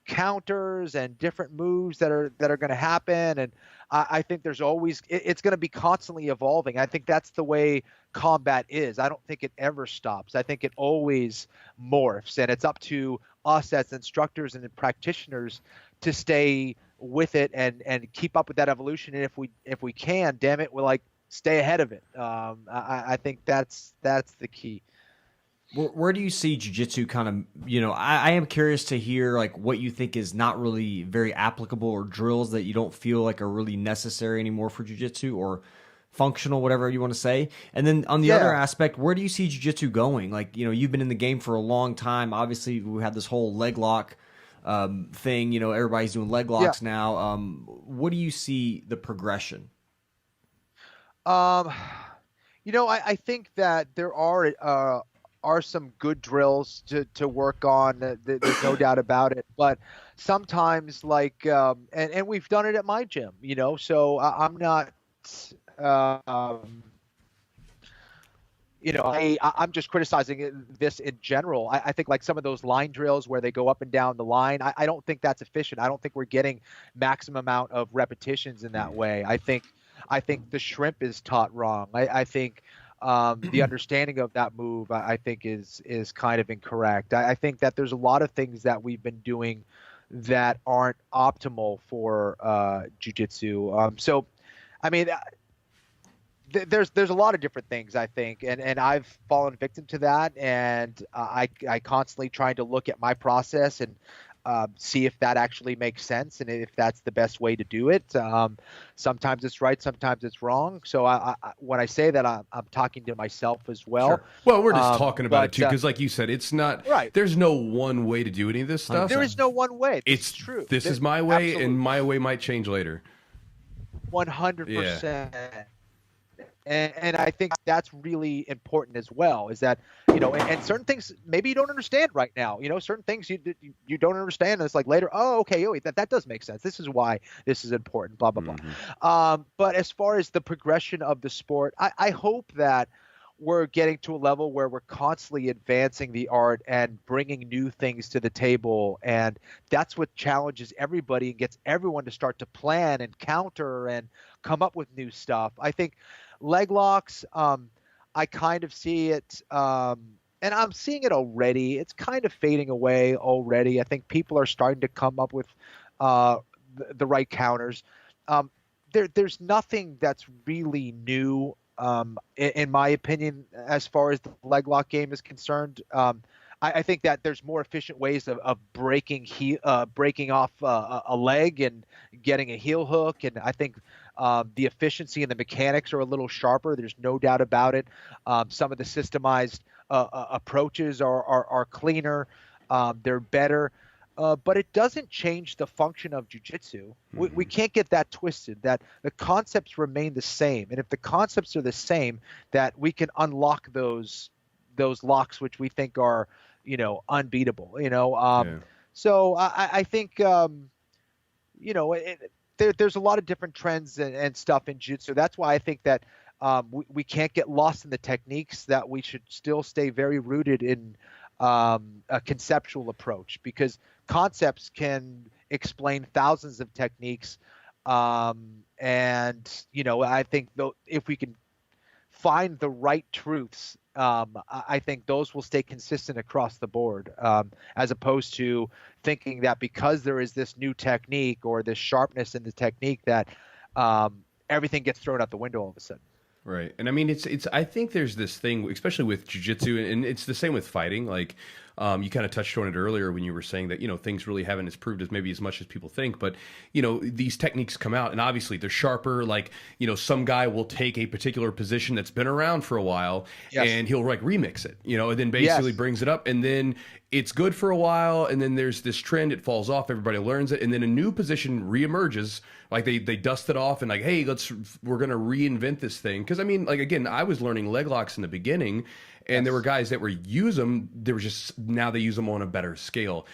counters and different moves that are going to happen. And I think there's always, it's going to be constantly evolving. I think that's the way combat is. I don't think it ever stops. I think it always morphs, and it's up to us as instructors and practitioners to stay with it and keep up with that evolution. And if we can, damn it, we'll like stay ahead of it. I think that's the key. Where do you see jiu-jitsu kind of, I am curious to hear like what you think is not really very applicable, or drills that you don't feel like are really necessary anymore for jiu-jitsu, or functional, whatever you want to say. And then on the other aspect, where do you see jiu-jitsu going? Like, you've been in the game for a long time. Obviously, we had this whole leg lock thing. Everybody's doing leg locks now. What do you see the progression? I think that there are some good drills to work on. There's no doubt about it. But sometimes, like, and we've done it at my gym, so I'm not, I'm just criticizing this in general. I think like some of those line drills where they go up and down the line, I don't think that's efficient. I don't think we're getting maximum amount of repetitions in that way. I think the shrimp is taught wrong. I think the understanding of that move, I think, is kind of incorrect. I think that there's a lot of things that we've been doing that aren't optimal for jiu-jitsu. So, I mean, there's a lot of different things, I think, and I've fallen victim to that, and I constantly trying to look at my process and see if that actually makes sense and if that's the best way to do it. Sometimes it's right, sometimes it's wrong. So when I say that, I'm talking to myself as well. Sure. Well, we're just talking about it too, because like you said, it's not right. There's no one way to do any of this stuff. There is no one way. It's true. This is my way, absolutely. And my way might change later. 100%. Yeah. And I think that's really important as well, is that, and certain things maybe you don't understand right now, certain things you don't understand. And it's like later, oh, okay, wait, that does make sense. This is why this is important, blah, blah, blah. But as far as the progression of the sport, I hope that we're getting to a level where we're constantly advancing the art and bringing new things to the table. And that's what challenges everybody and gets everyone to start to plan and counter and come up with new stuff. I think leg locks, I kind of see it, and I'm seeing it already. It's kind of fading away already. I think people are starting to come up with the right counters. There's nothing that's really new, in my opinion, as far as the leg lock game is concerned. I think that there's more efficient ways of breaking off a leg and getting a heel hook, and I think the efficiency and the mechanics are a little sharper. There's no doubt about it. Some of the systemized approaches are cleaner. They're better. but it doesn't change the function of jiu-jitsu. We can't get that twisted, that the concepts remain the same. And if the concepts are the same, that we can unlock those locks, which we think are, unbeatable, So I think, there's a lot of different trends and stuff in jiu-jitsu. That's why I think that we can't get lost in the techniques, that we should still stay very rooted in a conceptual approach, because concepts can explain thousands of techniques. I think if we can find the right truths, I think those will stay consistent across the board, as opposed to thinking that because there is this new technique or this sharpness in the technique that everything gets thrown out the window all of a sudden. Right. And I mean, I think there's this thing, especially with jiu-jitsu, and it's the same with fighting. Like, you kind of touched on it earlier when you were saying that, things really haven't improved as maybe as much as people think. But, these techniques come out and obviously they're sharper. Like, some guy will take a particular position that's been around for a while, and he'll like remix it, and then basically brings it up, and then it's good for a while. And then there's this trend, it falls off, everybody learns it. And then a new position reemerges. Like they dust it off and like, hey, we're going to reinvent this thing. Cause I mean, like, again, I was learning leg locks in the beginning, and there were guys that were use them. They were just, now they use them on a better scale.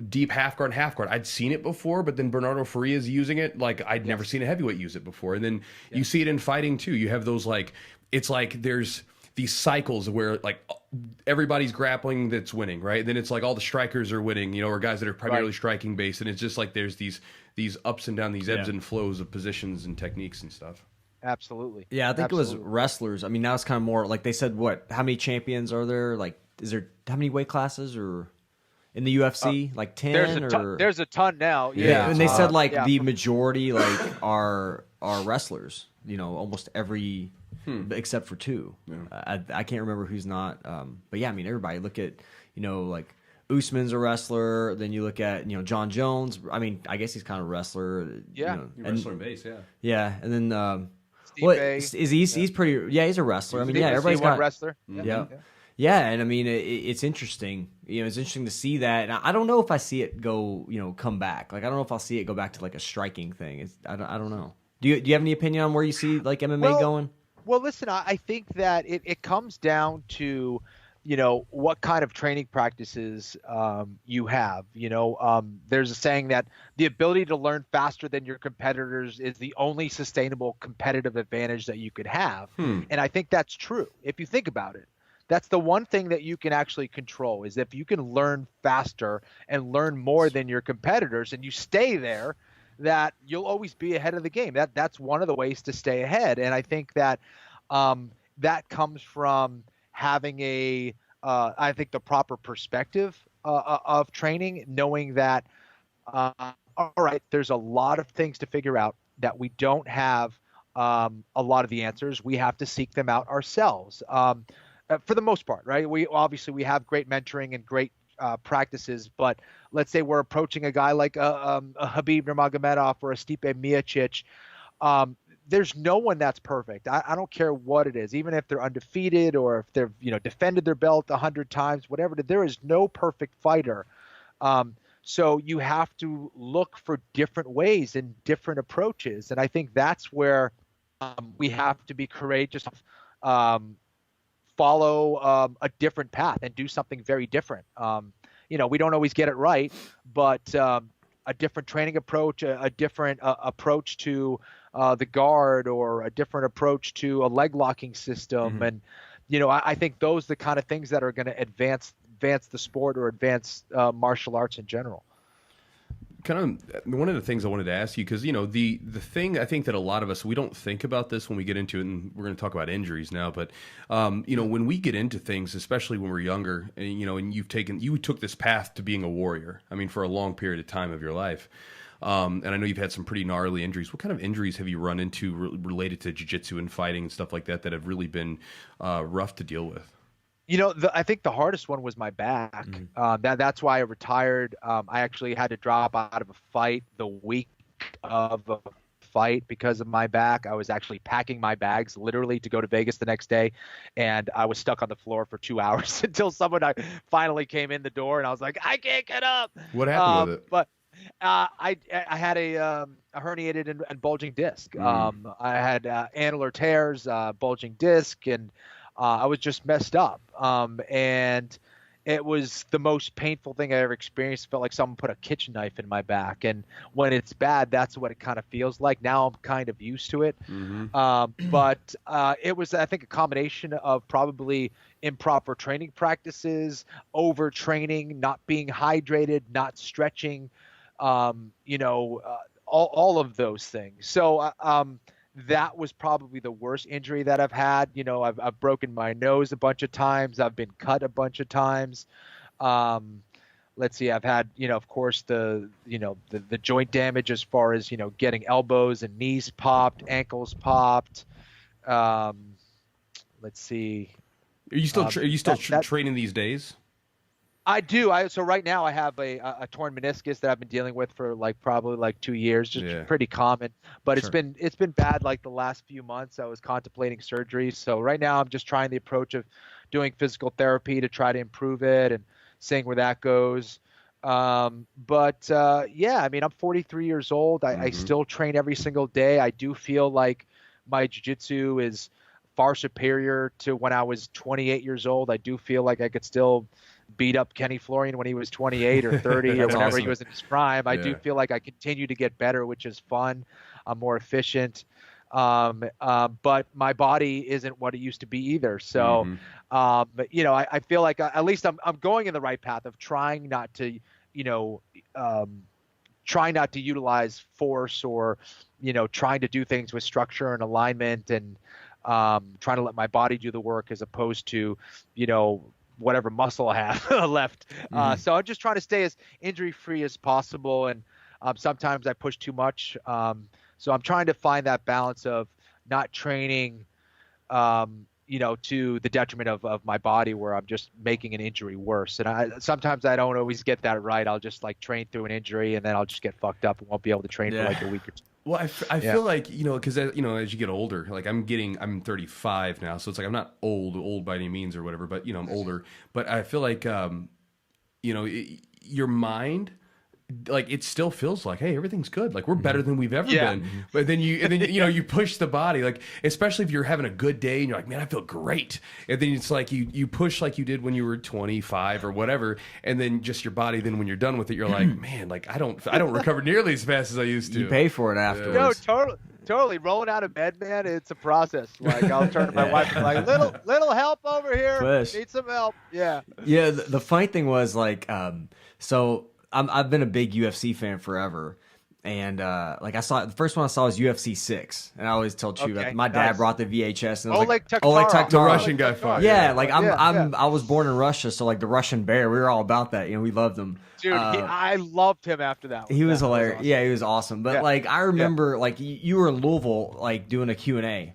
Deep half guard. I'd seen it before, but then Bernardo Faria's using it. Like I'd never seen a heavyweight use it before. And then you see it in fighting too. You have those, like, it's like there's these cycles where like everybody's grappling that's winning, right? And then it's like all the strikers are winning, or guys that are primarily striking based. And it's just like there's these ups and downs, these ebbs and flows of positions and techniques and stuff. Absolutely. Yeah, I think it was wrestlers. I mean, now it's kind of more like they said, how many champions are there? Like, is there how many weight classes or in the UFC? Like 10 there's a ton now. Yeah. And they said the majority are wrestlers, almost every except for two. Yeah. I can't remember who's not. But yeah, I mean, everybody look at, like Usman's a wrestler. Then you look at, John Jones. I mean, I guess he's kind of a wrestler. Yeah. Wrestler base, yeah. Yeah. And then, he's pretty, he's a wrestler. I mean, everybody's got a wrestler. Yeah. And I mean, it's interesting. It's interesting to see that. And I don't know if I see it go, come back. Like, I don't know if I'll see it go back to like a striking thing. I don't know. Do you have any opinion on where you see like MMA going? Well, listen, I think that it comes down to, what kind of training practices you have. There's a saying that the ability to learn faster than your competitors is the only sustainable competitive advantage that you could have. And I think that's true. If you think about it, that's the one thing that you can actually control, is if you can learn faster and learn more than your competitors and you stay there, that you'll always be ahead of the game. That's one of the ways to stay ahead. And I think that that comes from having I think the proper perspective of training, knowing that, all right, there's a lot of things to figure out, that we don't have a lot of the answers. We have to seek them out ourselves, for the most part, right? We have great mentoring and great practices, but let's say we're approaching a guy like a Khabib Nurmagomedov or a Stipe Miocic. There's no one that's perfect. I don't care what it is, even if they're undefeated or if they've defended their belt 100 times, whatever. There is no perfect fighter. So you have to look for different ways and different approaches, and I think that's where we have to be courageous. Follow a different path and do something very different. We don't always get it right, but a different training approach, a different approach to the guard, or a different approach to a leg locking system. And, I think those are the kind of things that are going to advance the sport or advance martial arts in general. Kind of one of the things I wanted to ask you, because the thing I think that a lot of us, we don't think about this when we get into it, and we're going to talk about injuries now, but when we get into things, especially when we're younger, and and you took this path to being a warrior, I mean, for a long period of time of your life, and I know you've had some pretty gnarly injuries. What kind of injuries have you run into related to jiu-jitsu and fighting and stuff like that have really been rough to deal with? I think the hardest one was my back. That's why I retired. I actually had to drop out of a fight the week of a fight because of my back. I was actually packing my bags literally to go to Vegas the next day, and I was stuck on the floor for 2 hours until someone finally came in the door, and I was like, I can't get up. What happened with it? But I had a herniated and bulging disc. I had annular tears, bulging disc, and I was just messed up. And it was the most painful thing I ever experienced. It felt like someone put a kitchen knife in my back. And when it's bad, that's what it kind of feels like. Now I'm kind of used to it. But it was, I think, a combination of probably improper training practices, overtraining, not being hydrated, not stretching, all of those things. So that was probably the worst injury that I've had. I've broken my nose a bunch of times. I've been cut a bunch of times. Let's see, I've had, of course, the joint damage as far as, getting elbows and knees popped, ankles popped. Let's see. Are you still training these days? I do. So right now I have a torn meniscus that I've been dealing with for probably 2 years, just pretty common. But it's been bad the last few months. I was contemplating surgery. So right now I'm just trying the approach of doing physical therapy to try to improve it and seeing where that goes. I'm 43 years old. I still train every single day. I do feel like my jiu-jitsu is far superior to when I was 28 years old. I do feel like I could still beat up Kenny Florian when he was 28 or 30 or whenever awesome. he was in his prime. I do feel like I continue to get better, which is fun. I'm more efficient. But my body isn't what it used to be either. So, I feel like at least I'm going in the right path of trying not to utilize force or, trying to do things with structure and alignment and trying to let my body do the work as opposed to, whatever muscle I have left. So I'm just trying to stay as injury-free as possible. And sometimes I push too much. So I'm trying to find that balance of not training, to the detriment of my body where I'm just making an injury worse. And sometimes I don't always get that right. I'll just train through an injury and then I'll just get fucked up and won't be able to train for a week or two. Well, I feel like, because, as you get older, I'm 35 now. So it's I'm not old by any means or whatever, but, I'm older. But I feel like, your mind, it still feels like, hey, everything's good. We're better than we've ever been. But then you push the body, especially if you're having a good day and you're like, man, I feel great. And then it's you push like you did when you were 25 or whatever. And then just your body, then when you're done with it, you're like, man, I don't recover nearly as fast as I used to. You pay for it afterwards. No, totally. Rolling out of bed, man, it's a process. I'll turn to my wife and little help over here. Push. Need some help. Yeah. Yeah. The funny thing was I've been a big UFC fan forever. And I saw the first one I saw was UFC 6, and I always tell Chewy that my dad brought the VHS. And Oleg Taktarov, the Russian guy fought. Yeah, I was born in Russia, so the Russian Bear, we were all about that. We loved him. Dude, I loved him after that. He was hilarious. Awesome. Yeah, he was awesome. But I remember you were in Louisville doing a Q&A.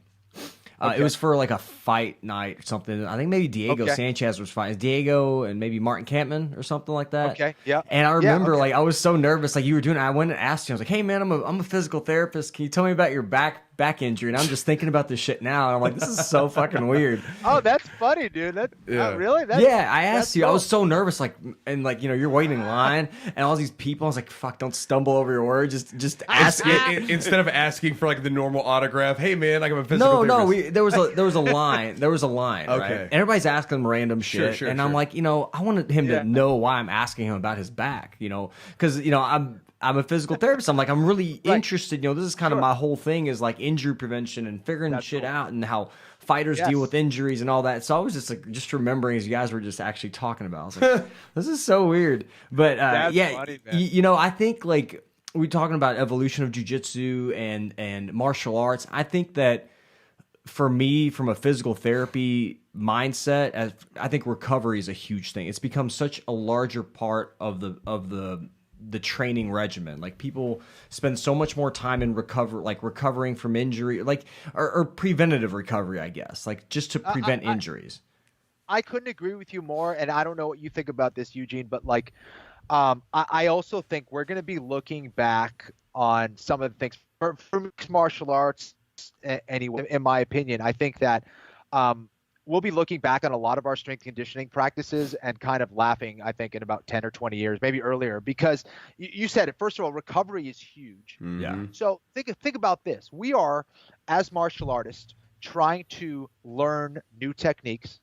It was for a fight night or something. I think maybe Diego Sanchez was fighting. Diego and maybe Martin Kampman or something like that. Okay, yeah. And I remember I was so nervous you were doing it. I went and asked you. I was like, hey man, I'm a physical therapist. Can you tell me about your back injury? And I'm just thinking about this shit now. And I'm like, this is so fucking weird. Oh, that's funny, dude. Really? I asked you. Cool. I was so nervous, you're waiting in line and all these people. I was like, fuck, don't stumble over your words. Just ask it. Instead of asking for the normal autograph, hey man, I'm a physical therapist. There was a line. There was a line, okay. Right? And everybody's asking him random shit. Sure, and I'm like, I wanted him to know why I'm asking him about his back, because, I'm a physical therapist. I'm I'm really interested. This is kind of my whole thing is injury prevention and figuring shit out and how fighters deal with injuries and all that. So I was just remembering as you guys were just actually talking about. I was like, this is so weird. But funny, I think we're talking about evolution of jiu-jitsu and martial arts. I think that for me, from a physical therapy mindset, I think recovery is a huge thing. It's become such a larger part of the training regimen. People spend so much more time in recovering from injury, or preventative recovery, I guess, just to prevent injuries. I couldn't agree with you more. And I don't know what you think about this, Eugene, but I also think we're going to be looking back on some of the things for mixed martial arts, anyway, in my opinion, I think that we'll be looking back on a lot of our strength conditioning practices and kind of laughing, I think, in about 10 or 20 years, maybe earlier, because you said it. First of all, recovery is huge. Yeah. So think about this. We are, as martial artists, trying to learn new techniques.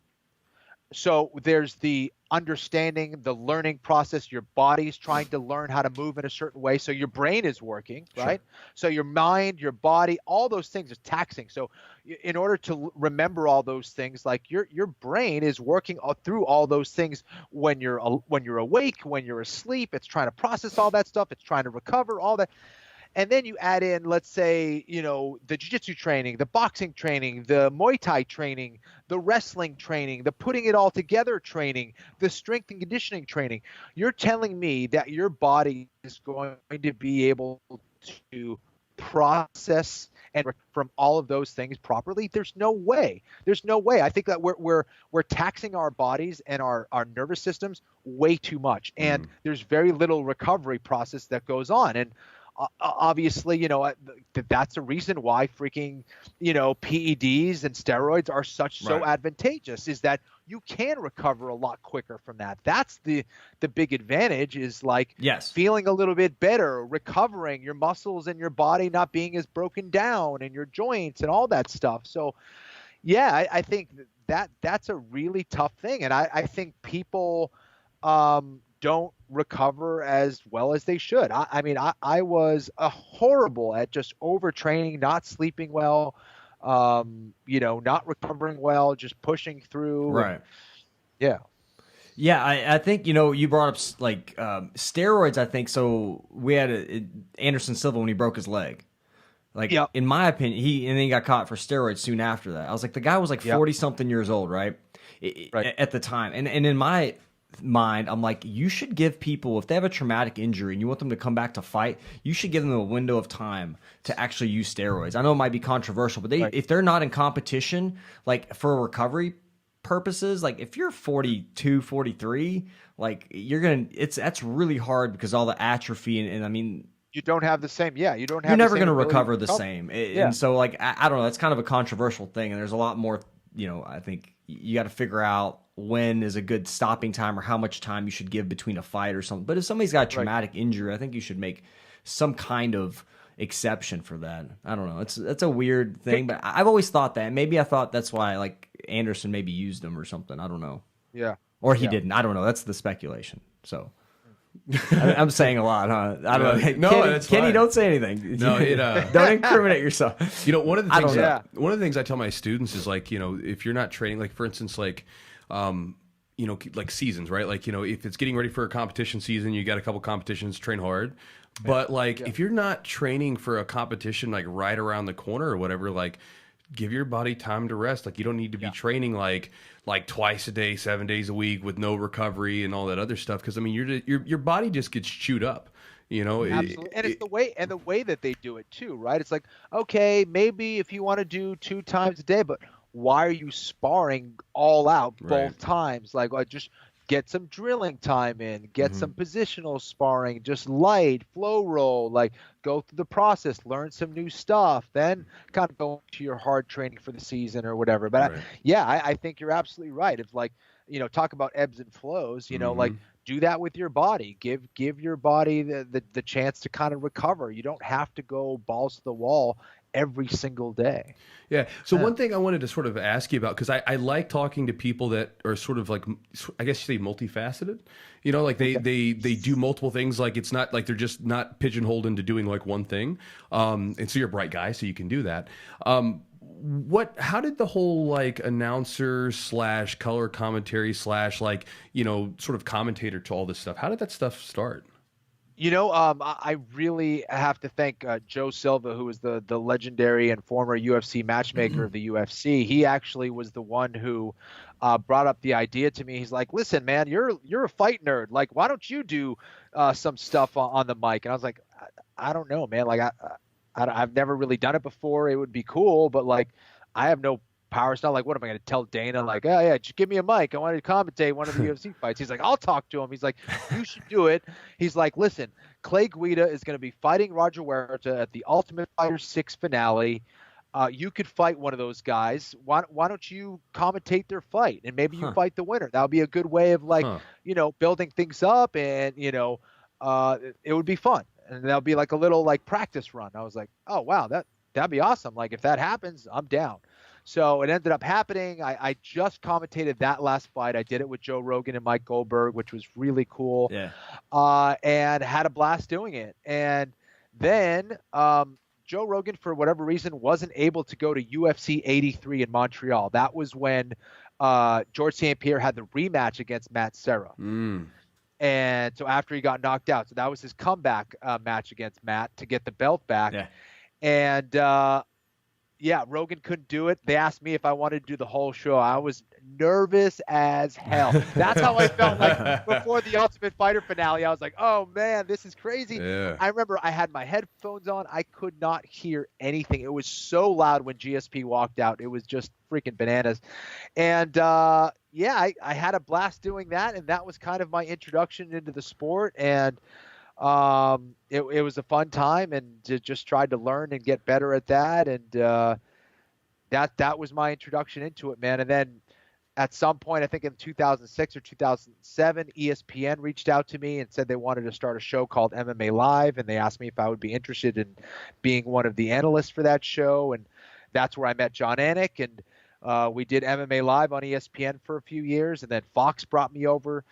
So there's the understanding, the learning process. Your body's trying to learn how to move in a certain way. So your brain is working, right? Sure. So your mind, your body, all those things are taxing. So in order to remember all those things, like your brain is working through all those things when you're awake, when you're asleep. It's trying to process all that stuff. It's trying to recover all that. And then you add in, let's say, the jiu-jitsu training, the boxing training, the Muay Thai training, the wrestling training, the putting it all together training, the strength and conditioning training. You're telling me that your body is going to be able to process and from all of those things properly? There's no way. There's no way. I think that we're taxing our bodies and our nervous systems way too much. And there's very little recovery process that goes on. And obviously, that's a reason why freaking, PEDs and steroids are so advantageous, is that you can recover a lot quicker from that. That's the big advantage, is like feeling a little bit better, recovering your muscles and your body not being as broken down, and your joints and all that stuff. So, yeah, I think that's a really tough thing. And I think people don't recover as well as they should. I mean, I was horrible at just overtraining, not sleeping well, not recovering well, just pushing through. Right. Yeah. Yeah, I think, you brought up steroids, I think. So we had Anderson Silva when he broke his leg. In my opinion, he got caught for steroids soon after that. I was like, the guy was 40-something years old, right? At the time. And in my mind, I'm like, you should give people, if they have a traumatic injury and you want them to come back to fight, you should give them a window of time to actually use steroids. I know it might be controversial, but if they're not in competition, for recovery purposes, if you're 42, 43, that's really hard, because all the atrophy and I mean, you don't have the same. Yeah, you don't have. You're never going to recover the same. And so, I don't know. That's kind of a controversial thing, and there's a lot more. I think you got to figure out when is a good stopping time, or how much time you should give between a fight or something. But if somebody's got a traumatic injury, I think you should make some kind of exception for that. I don't know. It's a weird thing, but I've always thought that. Maybe I thought that's why Anderson maybe used them or something. I don't know. Yeah. Or he didn't. I don't know. That's the speculation. So. I'm saying a lot, huh? I don't know. No, Kenny, don't say anything. No, don't incriminate yourself. One of the things I tell my students is if you're not training, for instance, seasons, right? If it's getting ready for a competition season, you got a couple competitions, train hard. But if you're not training for a competition right around the corner or whatever, give your body time to rest. You don't need to be training like twice a day, 7 days a week with no recovery and all that other stuff. Because I mean, your body just gets chewed up. Absolutely. And it's the way that they do it too, right? It's okay, maybe if you want to do 2 times a day, but why are you sparring all out both times? Just get some drilling time in, get some positional sparring, just light, flow roll, go through the process, learn some new stuff, then kind of go to your hard training for the season or whatever. But I think you're absolutely right. If talk about ebbs and flows, do that with your body. Give your body the chance to kind of recover. You don't have to go balls to the wall every single day. Yeah. So one thing I wanted to sort of ask you about, because I like talking to people that are sort of I guess you say multifaceted, they do multiple things. It's not they're just not pigeonholed into doing one thing. And so you're a bright guy, so you can do that. How did the whole announcer / color commentary / sort of commentator to all this stuff, how did that stuff start? I really have to thank Joe Silva, who is the legendary and former UFC matchmaker of the UFC. He actually was the one who brought up the idea to me. He's like, "Listen, man, you're a fight nerd. Why don't you do some stuff on the mic?" And I was like, "I don't know, man. I've never really done it before. It would be cool, but I have no power stuff. Like, what am I going to tell Dana? Like, oh yeah, just give me a mic. I wanted to commentate one of the UFC fights. He's like, I'll talk to him. He's like, you should do it. He's like, listen, Clay Guida is going to be fighting Roger Huerta at the Ultimate Fighter 6 finale. You could fight one of those guys. Why don't you commentate their fight and maybe you fight the winner? That would be a good way of building things up, and it would be fun. And that'll be like a little like practice run. I was like, oh wow, that'd be awesome. Like if that happens, I'm down. So it ended up happening. I just commentated that last fight. I did it with Joe Rogan and Mike Goldberg, which was really cool. Yeah. And had a blast doing it. And then Joe Rogan, for whatever reason, wasn't able to go to UFC 83 in Montreal. That was when George St. Pierre had the rematch against Matt Serra. And so after he got knocked out, so that was his comeback match against Matt to get the belt back. Yeah. And Rogan couldn't do it. They asked me if I wanted to do the whole show. I was nervous as hell. That's how I felt like before the Ultimate Fighter finale. I was like, oh man, this is crazy. Yeah. I remember I had my headphones on. I could not hear anything. It was so loud when GSP walked out. It was just freaking bananas. And I had a blast doing that. And that was kind of my introduction into the sport. And it was a fun time, and just tried to learn and get better at that. And that was my introduction into it, man. And then at some point, I think in 2006 or 2007, ESPN reached out to me and said they wanted to start a show called MMA Live, and they asked me if I would be interested in being one of the analysts for that show. And that's where I met John Anik, and we did MMA Live on ESPN for a few years, and then Fox brought me over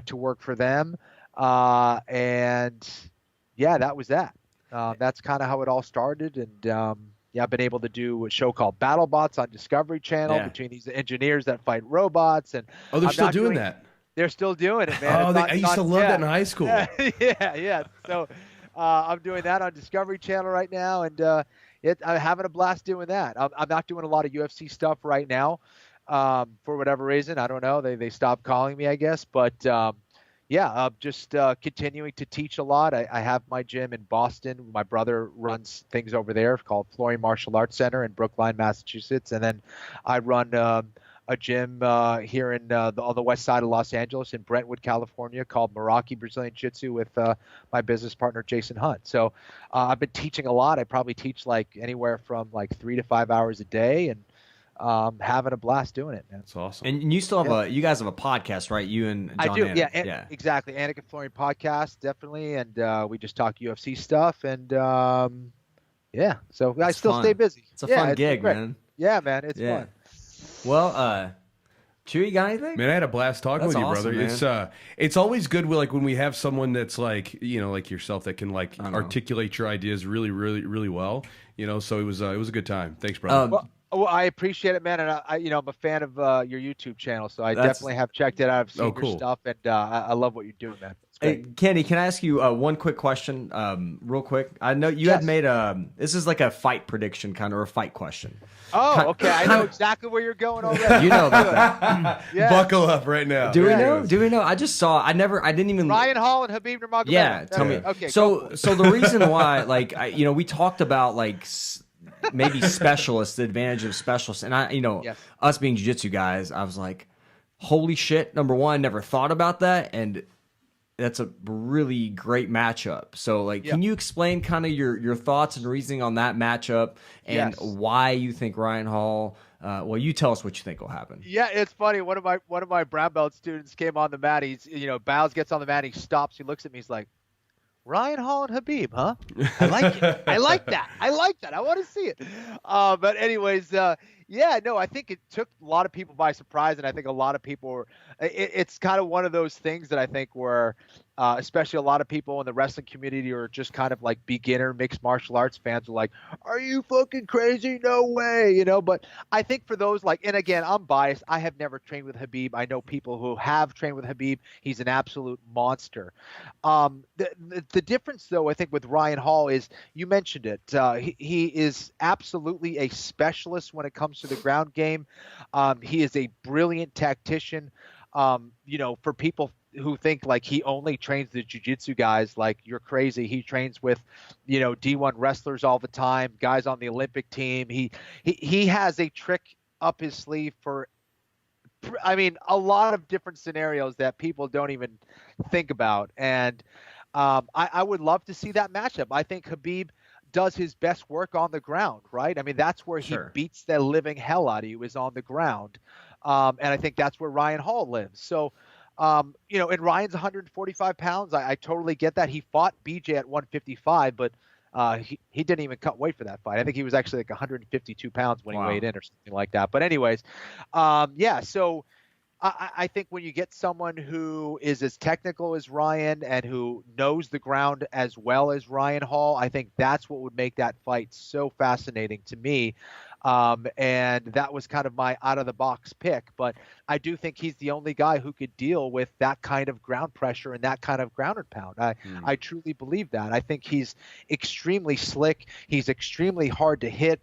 to work for them. And that was that. That's kind of how it all started. And I've been able to do a show called BattleBots on Discovery Channel between these engineers that fight robots. And they're still doing that. They're still doing it, man. I used to love that in high school. Yeah. So I'm doing that on Discovery Channel right now, and I'm having a blast doing that. I'm not doing a lot of UFC stuff right now for whatever reason. I don't know. They stopped calling me, I guess. But just continuing to teach a lot. I have my gym in Boston. My brother runs things over there called Florian Martial Arts Center in Brookline, Massachusetts. And then I run a gym here on the west side of Los Angeles in Brentwood, California, called Meraki Brazilian Jiu-Jitsu with my business partner, Jason Hunt. So I've been teaching a lot. I probably teach like anywhere from like 3 to 5 hours a day, and having a blast doing it, man. That's awesome. And you still have you guys have a podcast, right? You and John I do, Anik. Exactly. Anik and Florian podcast, definitely. And we just talk UFC stuff, and so I still stay busy. It's a fun gig, man. Yeah, man, it's fun. Well, Chewy, you got anything? Man, I had a blast talking with you, awesome, brother. Man. It's always good when we have someone that's like, like yourself, that can like articulate your ideas really, really, really well. So it was a good time. Thanks, brother. Well, I appreciate it, man, and I'm a fan of your YouTube channel, so I definitely have checked it out. I've seen your stuff, and I love what you're doing, man. Hey, Kenny, can I ask you one quick question, real quick? I know you had made this is like a fight prediction kind of, or a fight question. Oh, okay. I know exactly where you're going already. You know about that. Buckle up right now. Do we know? Do we know? I just saw. I didn't even. Ryan Hall and Habib Nurmagomedov. Yeah, tell me. Okay. So the reason why, like, we talked about like maybe specialists, the advantage of specialists, and us being jiu-jitsu guys, I was like, holy shit! Number one, never thought about that, and that's a really great matchup. So, like, can you explain kind of your thoughts and reasoning on that matchup and why you think Ryan Hall? You tell us what you think will happen. Yeah, it's funny. One of my brown belt students came on the mat. He's Biles gets on the mat. He stops. He looks at me. He's like, Ryan Hall and Habib, huh? I like it. I like that. I want to see it. But anyways, I think it took a lot of people by surprise, and I think a lot of people were. It's kind of one of those things that I think were, especially a lot of people in the wrestling community or just kind of like beginner mixed martial arts fans are like, "Are you fucking crazy? No way!" But I think for those and again, I'm biased. I have never trained with Habib. I know people who have trained with Habib. He's an absolute monster. The difference, though, I think with Ryan Hall is you mentioned it. He is absolutely a specialist when it comes to the ground game. He is a brilliant tactician. For people who think like he only trains the jiu-jitsu guys, like, you're crazy. He trains with, D1 wrestlers all the time, guys on the Olympic team. He has a trick up his sleeve for, I mean, a lot of different scenarios that people don't even think about. And I would love to see that matchup. I think Khabib does his best work on the ground, right? I mean, that's where he beats the living hell out of you, is on the ground. And I think that's where Ryan Hall lives. So, you know, and Ryan's 145 pounds. I totally get that. He fought BJ at 155, but he didn't even cut weight for that fight. I think he was actually like 152 pounds when he weighed in or something like that. But anyways, yeah, so I think when you get someone who is as technical as Ryan and who knows the ground as well as Ryan Hall, I think that's what would make that fight so fascinating to me. And that was kind of my out-of-the-box pick. But I do think he's the only guy who could deal with that kind of ground pressure and that kind of ground and pound. I truly believe that. I think he's extremely slick. He's extremely hard to hit.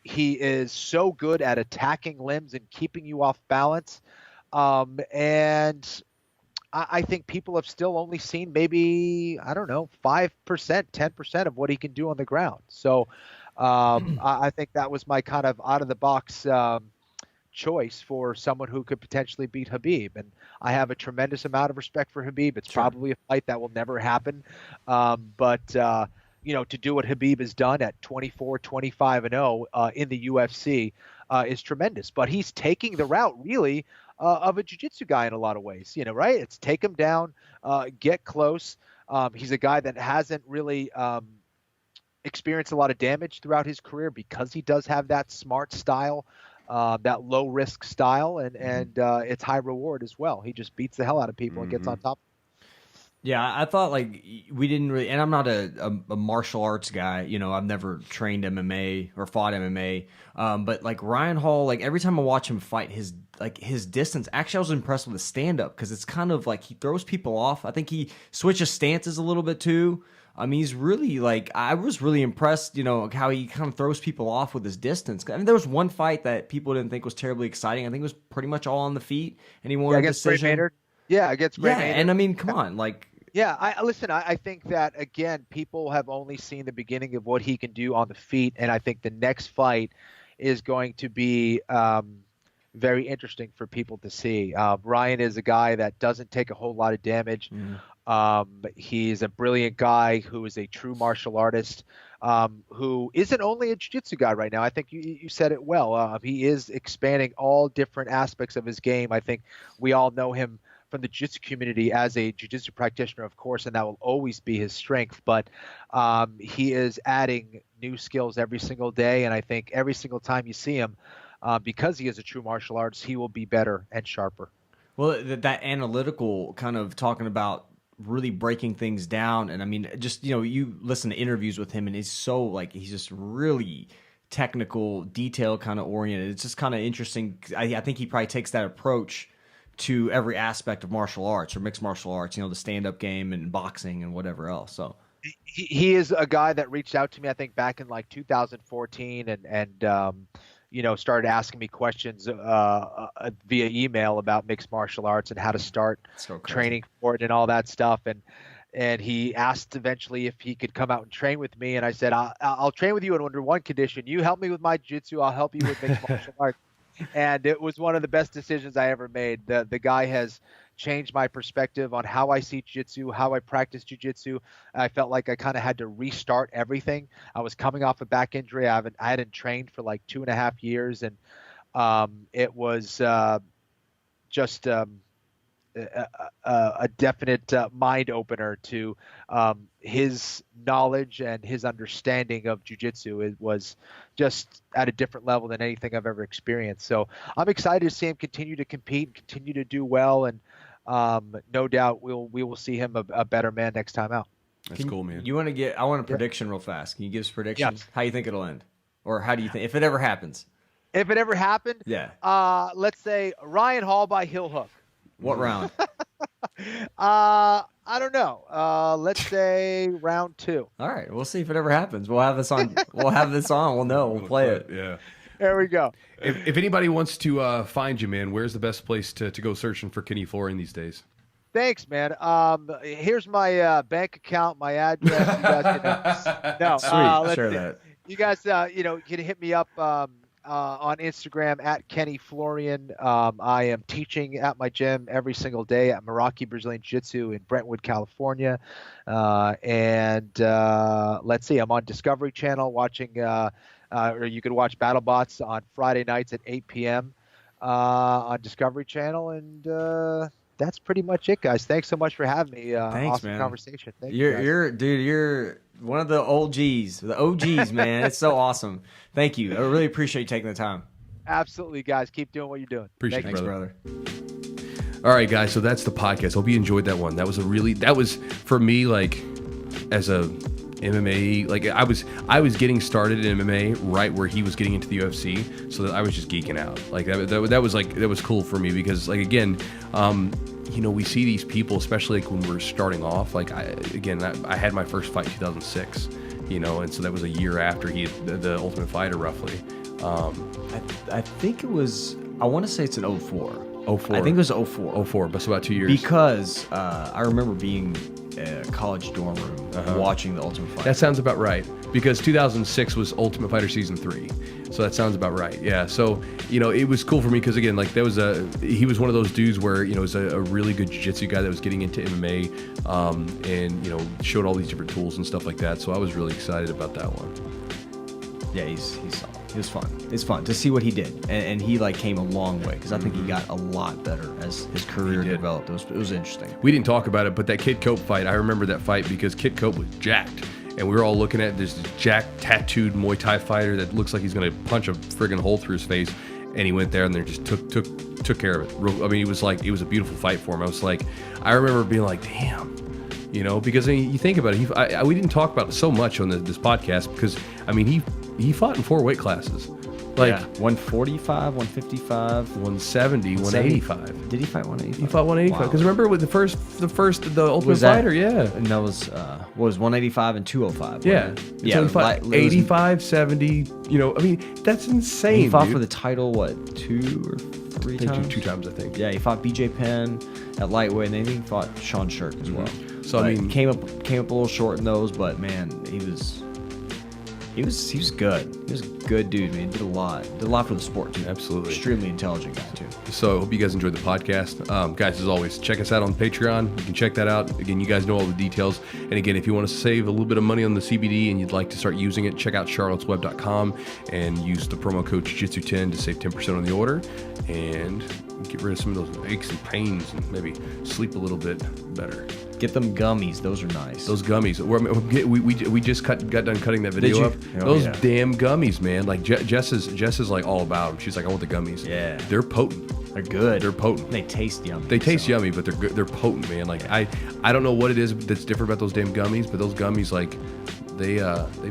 He is so good at attacking limbs and keeping you off balance. And I think people have still only seen maybe, I don't know, 5%, 10% of what he can do on the ground. So I think that was my kind of out-of-the-box choice for someone who could potentially beat Khabib. And I have a tremendous amount of respect for Khabib. It's probably a fight that will never happen. But you know, to do what Khabib has done at 24, 25-0 in the UFC is tremendous. But he's taking the route, really, of a jiu-jitsu guy in a lot of ways, you know, right? It's take him down, get close. He's a guy that hasn't really experienced a lot of damage throughout his career because he does have that smart style, that low-risk style, and it's high reward as well. He just beats the hell out of people and gets on top. Yeah, I thought like we didn't really, and I'm not a martial arts guy. You know, I've never trained MMA or fought MMA. But like Ryan Hall, like every time I watch him fight, his distance. Actually, I was impressed with the stand up because it's kind of like he throws people off. I think he switches stances a little bit too. I mean, he's really like, I was really impressed, you know, how he kind of throws people off with his distance. I mean, there was one fight that people didn't think was terribly exciting. I think it was pretty much all on the feet, and he won a decision. Yeah, against Bray Maynard. And I mean, come on, like. Yeah, I think that, again, people have only seen the beginning of what he can do on the feet, and I think the next fight is going to be very interesting for people to see. Ryan is a guy that doesn't take a whole lot of damage. He's a brilliant guy who is a true martial artist, who isn't only a jiu-jitsu guy right now. I think you said it well. He is expanding all different aspects of his game. I think we all know him from the jiu-jitsu community as a jiu-jitsu practitioner, of course, and that will always be his strength. But he is adding new skills every single day, and I think every single time you see him, because he is a true martial artist, he will be better and sharper. Well, that analytical kind of talking about really breaking things down, and I mean, just, you know, you listen to interviews with him, and he's so like, he's just really technical, detail kind of oriented. It's just kind of interesting. I think he probably takes that approach to every aspect of martial arts or mixed martial arts, you know, the stand-up game and boxing and whatever else. So he is a guy that reached out to me, I think, back in like 2014 and you know, started asking me questions via email about mixed martial arts and how to start training for it and all that stuff. And he asked eventually if he could come out and train with me. And I said, I'll train with you under one condition. You help me with my jiu-jitsu, I'll help you with mixed martial arts. And it was one of the best decisions I ever made. The guy has changed my perspective on how I see jiu-jitsu, how I practice jiu-jitsu. I felt like I kind of had to restart everything. I was coming off a back injury. I hadn't trained for like 2.5 years, and it was just a definite mind opener to his knowledge and his understanding of jiu-jitsu. It was just at a different level than anything I've ever experienced. So I'm excited to see him continue to compete, continue to do well, and no doubt we will see him a better man next time out. That's cool, man. You want to get? I want a prediction real fast. Can you give us predictions? Yeah. How you think it'll end, or how do you think if it ever happens? If it ever happened, yeah. Let's say Ryan Hall by heel hook. What round? I don't know. Let's say round 2. All right, we'll see if it ever happens. We'll have this on. We'll know. We'll play it. Yeah. There we go. If anybody wants to find you, man, where's the best place to go searching for Kenny Florian these days? Thanks, man. Here's my bank account, my address. You guys can, Sweet. Share that. You guys, you know, you can hit me up. on Instagram at Kenny Florian. I am teaching at my gym every single day at Meraki Brazilian Jiu-Jitsu in Brentwood, California. And let's see, I'm on Discovery Channel watching, or you can watch BattleBots on Friday nights at 8 p.m. On Discovery Channel. And that's pretty much it, guys. Thanks so much for having me. Thanks, awesome man. conversation. Thank You're, you, guys. you're one of the OGs, man. It's so awesome. Thank you. I really appreciate you taking the time. Absolutely, guys. Keep doing what you're doing. Appreciate Thank it, you. brother. All right, guys. So that's the podcast. Hope you enjoyed that one. That was for me, like, as a MMA, like I was getting started in MMA right where he was getting into the UFC, so that I was just geeking out. Like that was cool for me because, like, again, we see these people, especially like when we're starting off. Like I had my first fight in 2006, and so that was a year after he had the Ultimate Fighter, roughly. I think it was. I want to say it's an 04. 04. I think it was 04. 04, but it's about 2 years. Because I remember being in a college dorm room watching the Ultimate Fighter. That sounds about right. Because 2006 was Ultimate Fighter Season 3. So that sounds about right. Yeah. So, it was cool for me because, again, like, he was one of those dudes where, was a really good jiu-jitsu guy that was getting into MMA and, showed all these different tools and stuff like that. So I was really excited about that one. Yeah, he's solid. It was fun. It's fun to see what he did, and he came a long way because I think he got a lot better as his career developed. It was interesting. We didn't talk about it, but that Kid Cope fight, I remember that fight because Kid Cope was jacked, and we were all looking at this jacked, tattooed Muay Thai fighter that looks like he's going to punch a friggin' hole through his face, and he went there and they just took care of it. I mean, it was a beautiful fight for him. I remember being like, damn. Because you think about it, we didn't talk about it so much on this podcast because, he fought in 4 weight classes. 145, 155, 170, 185. Did he fight 185? He fought 185. Because remember with the Ultimate Fighter, yeah. And that was 185 and 205. Yeah. Yeah. So he fought 85, 70, that's insane. He fought dude. for the title, 2 or 3 times? 2 times, I think. Yeah, he fought BJ Penn at lightweight, and then he fought Sean Shirk as well. So, came up a little short in those, but man, he was good. He was a good dude, man. Did a lot for the sport too. Absolutely. Extremely intelligent guy too. So hope you guys enjoyed the podcast. Guys, as always, check us out on Patreon. You can check that out. Again, you guys know all the details. And again, if you want to save a little bit of money on the CBD and you'd like to start using it, check out charlottesweb.com and use the promo code Jiu-Jitsu10 to save 10% on the order and get rid of some of those aches and pains and maybe sleep a little bit better. Get them gummies. Those are nice. Those gummies. We just got done cutting that video up. Those damn gummies, man. Like Jess is like all about them. She's like, I want the gummies. Yeah. They're potent. They're good. They're potent. They taste yummy. They taste yummy, but they're good. They're potent, man. Like I don't know what it is that's different about those damn gummies, but those gummies, like, they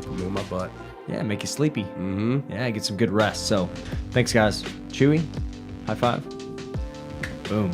put me in my butt. Yeah, make you sleepy. Mm-hmm. Yeah, get some good rest. So, thanks, guys. Chewy, high five. Boom.